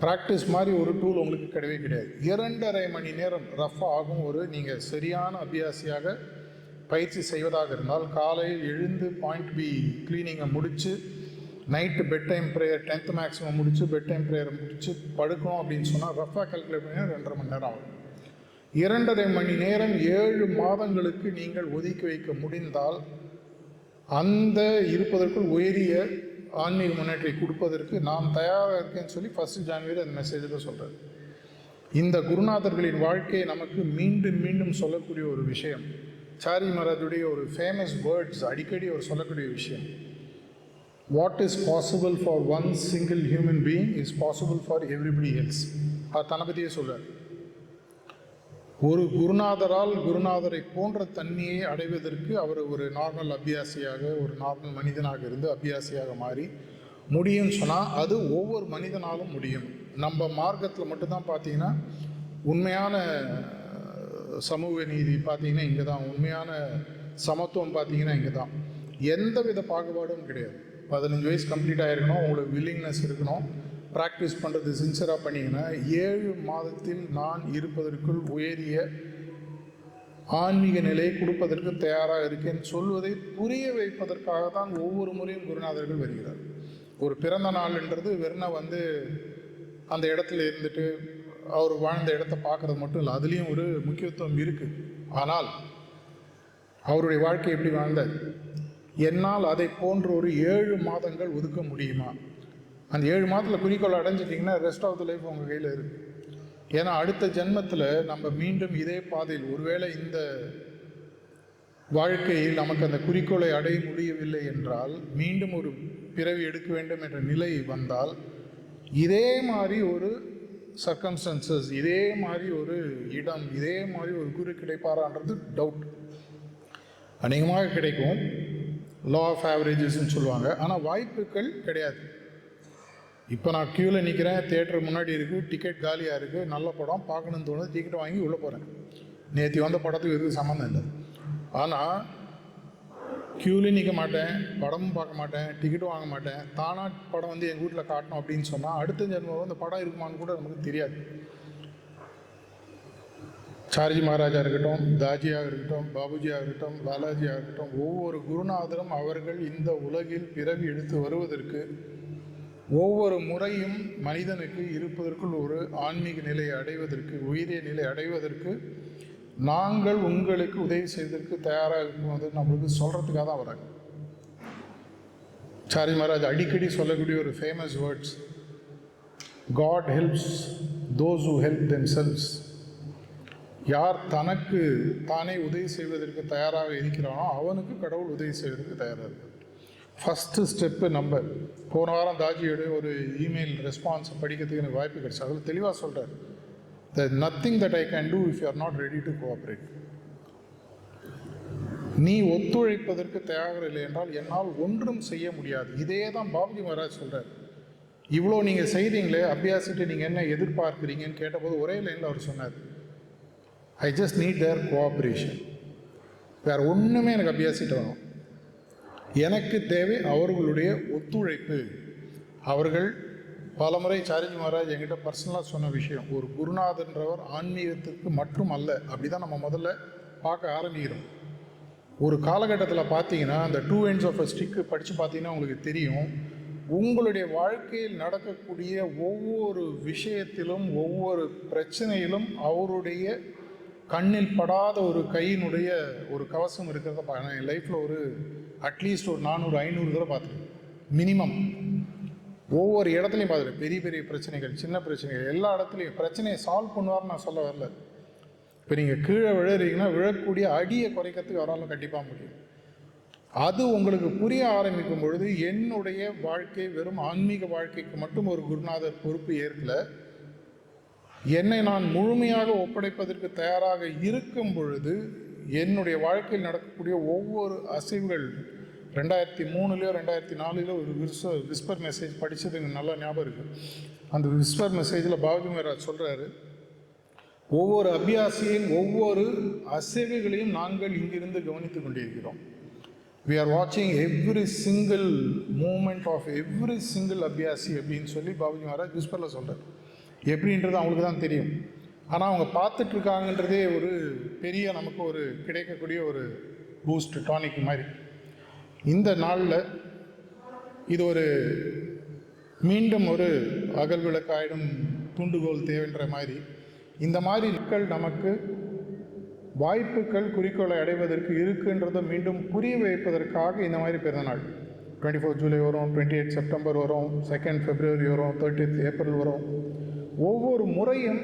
ப்ராக்டிஸ் மாதிரி ஒரு டூல் உங்களுக்கு கிடையவே கிடையாது. 2.5 மணி நேரம் ரஃபாக ஆகும். நீங்கள் சரியான அபியாசியாக பயிற்சி செய்வதாக இருந்தால், காலையில் எழுந்து பாயிண்ட் பி கிளீனிங்கை முடித்து, night bed time prayer 10th maximum முடித்து பெட் டைம் ப்ரேயரை முடித்து படுக்கணும் அப்படின்னு சொன்னால் ரஃபாக கால்குலேட் பண்ணி 2.5 மணி நேரம் ஆகும். 2.5 மணி நேரம் 7 மாதங்களுக்கு நீங்கள் ஒதுக்கி வைக்க முடிந்தால், அந்த இருப்பதற்குள் உயரிய ஆன்மீக முன்னேற்றத்தை கொடுப்பதற்கு நாம் தயாராக இருக்கேன்னு சொல்லி 1 ஜனவரி அந்த மெசேஜில் சொல்கிறார். இந்த குருநாதர்களின் வாழ்க்கையை நமக்கு மீண்டும் மீண்டும் சொல்லக்கூடிய ஒரு விஷயம், சாரி மகாராஜுடைய ஒரு ஃபேமஸ் வேர்ட்ஸ், அடிக்கடி அவர் சொல்லக்கூடிய விஷயம், what is possible for one single human being is possible for everybody else. அது தன்னை பற்றியே சொல்கிறார். ஒரு குருநாதரை போன்ற தன்மையை அடைவதற்கு அவர் ஒரு நார்மல் அபியாசியாக, ஒரு நார்மல் மனிதனாக இருந்து அபியாசியாக மாறி முடியும்னு சொன்னால், அது ஒவ்வொரு மனிதனாலும் முடியும். நம்ம மார்க்கத்தில் மட்டும்தான் பார்த்தீங்கன்னா உண்மையான சமூக நீதி பார்த்தீங்கன்னா இங்கே தான், உண்மையான சமத்துவம் பார்த்தீங்கன்னா இங்கே தான். எந்த வித பாகுபாடும் கிடையாது. 15 வயசு கம்ப்ளீட் ஆகிருக்கணும், உங்களுக்கு வில்லிங்னஸ் இருக்கணும், ப்ராக்டிஸ் பண்ணுறது சின்சியராக பண்ணிங்கன்னா 7 மாதத்தில் நான் இருப்பதற்குள் உயரிய ஆன்மீக நிலையை கொடுப்பதற்கு தயாராக இருக்கேன்னு சொல்வதை புரிய வைப்பதற்காக தான் ஒவ்வொரு முறையும் குருநாதர்கள் வருகிறார். ஒரு பிறந்த நாள்ன்றது வெறும் அந்த இடத்துல இருந்துட்டு அவர் வாழ்ந்த இடத்த பார்க்குறது மட்டும் இல்லை, அதுலேயும் ஒரு முக்கியத்துவம் இருக்குது. ஆனால் அவருடைய வாழ்க்கை எப்படி வாழ்ந்தார்? என்னால் அதை போன்ற ஒரு 7 மாதங்கள் ஒதுக்க முடியுமா? அந்த 7 மாதத்தில் குறிக்கோள் அடைஞ்சிட்டிங்கன்னா ரெஸ்ட் ஆஃப் த லைஃப் உங்கள் கையில் இருக்குது. ஏன்னா அடுத்த ஜென்மத்தில் நம்ம மீண்டும் இதே பாதையில், ஒருவேளை இந்த வாழ்க்கையில் நமக்கு அந்த குறிக்கோளை அடைய முடியவில்லை என்றால், மீண்டும் ஒரு பிறவி எடுக்க வேண்டும் என்ற நிலை வந்தால், இதே மாதிரி ஒரு சர்க்கம்ஸ்டன்சஸ், இதே மாதிரி ஒரு இடம், இதே மாதிரி ஒரு குரு கிடைப்பாரான்றது டவுட். அநேகமாக கிடைக்கும், லா ஆஃப் ஆவரேஜஸ்ன்னு சொல்லுவாங்க. ஆனால் வாய்ப்புகள் கிடையாது. இப்போ நான் க்யூவில் நிற்கிறேன், தியேட்டர் முன்னாடி இருக்குது, டிக்கெட் காலியாக இருக்குது, நல்ல படம் பார்க்கணுன்னு தோணுது, டிக்கெட் வாங்கி உள்ளே போகிறேன். நேற்று வந்த படத்துக்கு எதுவும் சம்மந்தம் இல்லை. ஆனால் க்யூவில் நிற்க மாட்டேன், படமும் பார்க்க மாட்டேன், டிக்கெட்டும் வாங்க மாட்டேன், தானாக படம் எங்கள் வீட்டில் காட்டணும் அப்படின்னு சொன்னால் அடுத்த ஜென்மம் அந்த படம் இருக்குமான்னு கூட நமக்கு தெரியாது. சார்ஜி மகாராஜா இருக்கட்டும், தாஜியாக இருக்கட்டும், பாபுஜியாக இருக்கட்டும், பாலாஜியாக இருக்கட்டும், ஒவ்வொரு குருநாதரும் அவர்கள் இந்த உலகில் பிறவி எடுத்து வருவதற்கு ஒவ்வொரு முறையும் மனிதனுக்கு இருப்பதற்குள் ஒரு ஆன்மீக நிலையை அடைவதற்கு, உயிரிய நிலை அடைவதற்கு நாங்கள் உங்களுக்கு உதவி செய்வதற்கு தயாராக இருக்கும் நம்மளுக்கு சொல்கிறதுக்காக தான் வராங்க. சாரி மகாராஜ் அடிக்கடி சொல்லக்கூடிய ஒரு famous words, God helps those who help themselves. யார் தனக்கு தானே உதவி செய்வதற்கு தயாராக இருக்கிறானோ அவனுக்கு கடவுள் உதவி செய்வதற்கு தயாராக இருக்கு. ஃபஸ்ட்டு ஸ்டெப்பு நம்ம போன வாரம் தாஜியோட ஒரு இமெயில் ரெஸ்பான்ஸை படிக்கிறதுக்கு எனக்கு வாய்ப்பு கிடைச்சி, அதில் தெளிவாக சொல்கிறார், there is nothing that I can do if you are not ready to cooperate. நீ ஒத்துழைப்பதற்கு தயாராக இல்லை என்றால் என்னால் ஒன்றும் செய்ய முடியாது. இதே தான் பாபுஜி மகாராஜ் சொல்கிறார். இவ்வளோ நீங்கள் செய்கிறீங்களே, அபியாசிட்டு நீங்கள் என்ன எதிர்பார்க்குறீங்கன்னு கேட்டபோது ஒரே லைனில் அவர் சொன்னார், I just need their cooperation. வேறு ஒன்றுமே எனக்கு அபியாசிட்டு வேணும், எனக்கு தேவை அவர்களுடைய ஒத்துழைப்பு. அவர்கள் பலமுறை சாரிஜி மகாராஜ் என்கிட்ட பர்சனலாக சொன்ன விஷயம், ஒரு குருநாதன்றவர் ஆன்மீகத்துக்கு மட்டும் அல்ல. அப்படி தான் நம்ம முதல்ல பார்க்க ஆரம்பிக்கிறோம். ஒரு காலகட்டத்தில் பார்த்தீங்கன்னா அந்த 2 ends of a stick படித்து பார்த்தீங்கன்னா உங்களுக்கு தெரியும், உங்களுடைய வாழ்க்கையில் நடக்கக்கூடிய ஒவ்வொரு விஷயத்திலும் ஒவ்வொரு பிரச்சனையிலும் அவருடைய கண்ணில் படாத ஒரு கையினுடைய ஒரு கவசம் இருக்கிறத நான் என் லைஃப்பில் ஒரு அட்லீஸ்ட் ஒரு 400-500 தடவை பார்த்துருக்கேன் மினிமம். ஒவ்வொரு இடத்துலையும் பார்த்துருக்கேன். பெரிய பெரிய பிரச்சனைகள், சின்ன பிரச்சனைகள், எல்லா இடத்துலையும் பிரச்சனையை சால்வ் பண்ணுவார்னு நான் சொல்ல வரல. இப்போ நீங்கள் கீழே விழுறீங்கன்னா விழக்கூடிய அடியை குறைக்கிறதுக்கு அவரால் கண்டிப்பாக முடியும். அது உங்களுக்கு புரிய ஆரம்பிக்கும் பொழுது என்னுடைய வாழ்க்கை வெறும் ஆன்மீக வாழ்க்கைக்கு மட்டும் ஒரு குருநாதர் பொறுப்பு ஏற்கல, என்னை நான் முழுமையாக ஒப்படைப்பதற்கு தயாராக இருக்கும் பொழுது என்னுடைய வாழ்க்கையில் நடக்கக்கூடிய ஒவ்வொரு அசைவுகள் 2003 2004 ஒரு விஸ்பர் மெசேஜ் படித்தது எனக்கு நல்லா ஞாபகம் இருக்குது. அந்த விஸ்பர் மெசேஜில் பாபுஜி மகாராஜ் சொல்கிறாரு, ஒவ்வொரு அபியாசியின் ஒவ்வொரு அசைவுகளையும் நாங்கள் இங்கிருந்து கவனித்து கொண்டிருக்கிறோம். We are watching every single movement of every single அபியாசி அப்படின்னு சொல்லி பாபுஜி மகாராஜ் விஸ்பரில் சொல்கிறார். எப்படின்றது அவங்களுக்கு தான் தெரியும். ஆனால் அவங்க பார்த்துட்ருக்காங்கன்றதே ஒரு பெரிய நமக்கு ஒரு கிடைக்கக்கூடிய ஒரு பூஸ்ட் டானிக் மாதிரி. இந்த நாளில் இது ஒரு மீண்டும் ஒரு அகல் விளக்காயிடும் தூண்டுகோல் தேவைன்ற மாதிரி இந்த மாதிரி மக்கள் நமக்கு வாய்ப்புகள் குறிக்கோளை அடைவதற்கு இருக்குன்றதை மீண்டும் புரிய வைப்பதற்காக இந்த மாதிரி பிறந்தநாள் 24 ஜூலை வரும், 28 செப்டம்பர் வரும், 2 February வரும், 30 ஏப்ரல் வரும். ஒவ்வொரு முறையும்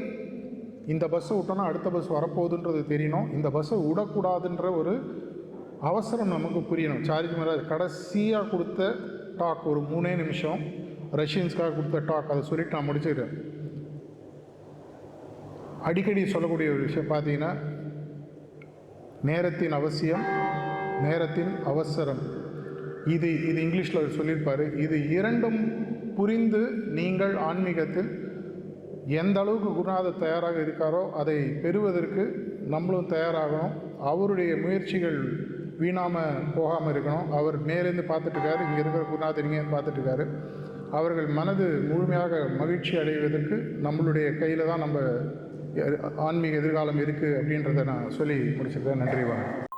இந்த பஸ்ஸை விட்டோன்னா அடுத்த பஸ் வரப்போகுதுன்றது தெரியணும். இந்த பஸ்ஸை விடக்கூடாதுன்ற ஒரு அவசரம் நமக்கு புரியணும். சாரிஜி மகாராஜ் கடைசியாக கொடுத்த டாக் ஒரு 3 நிமிஷம் ரஷ்யன்ஸ்க்காக கொடுத்த டாக், அதை சொல்லிட்டு நான் முடிச்சுக்கிறேன். அடிக்கடி சொல்லக்கூடிய ஒரு விஷயம் பார்த்தீங்கன்னா, நேரத்தின் அவசியம், நேரத்தின் அவசரம். இது இங்கிலீஷில் சொல்லியிருப்பார். இது இரண்டும் புரிந்து நீங்கள் ஆன்மீகத்தில் எந்த அளவுக்கு குருநாதர் தயாராக இருக்காரோ அதை பெறுவதற்கு நம்மளும் தயாராகணும். அவருடைய முயற்சிகள் வீணாமல் போகாமல் இருக்கணும். அவர் மேலேருந்து பார்த்துட்ருக்காரு, இங்கே இருக்கிற குருநாதர் இங்கேருந்து பார்த்துட்ருக்காரு. அவர்கள் மனது முழுமையாக மகிழ்ச்சி அடைவதற்கு நம்மளுடைய கையில் தான் நம்ம ஆன்மீக எதிர்காலம் இருக்குது அப்படின்றத நான் சொல்லி முடிச்சிருக்கேன். நன்றி, வணக்கம்.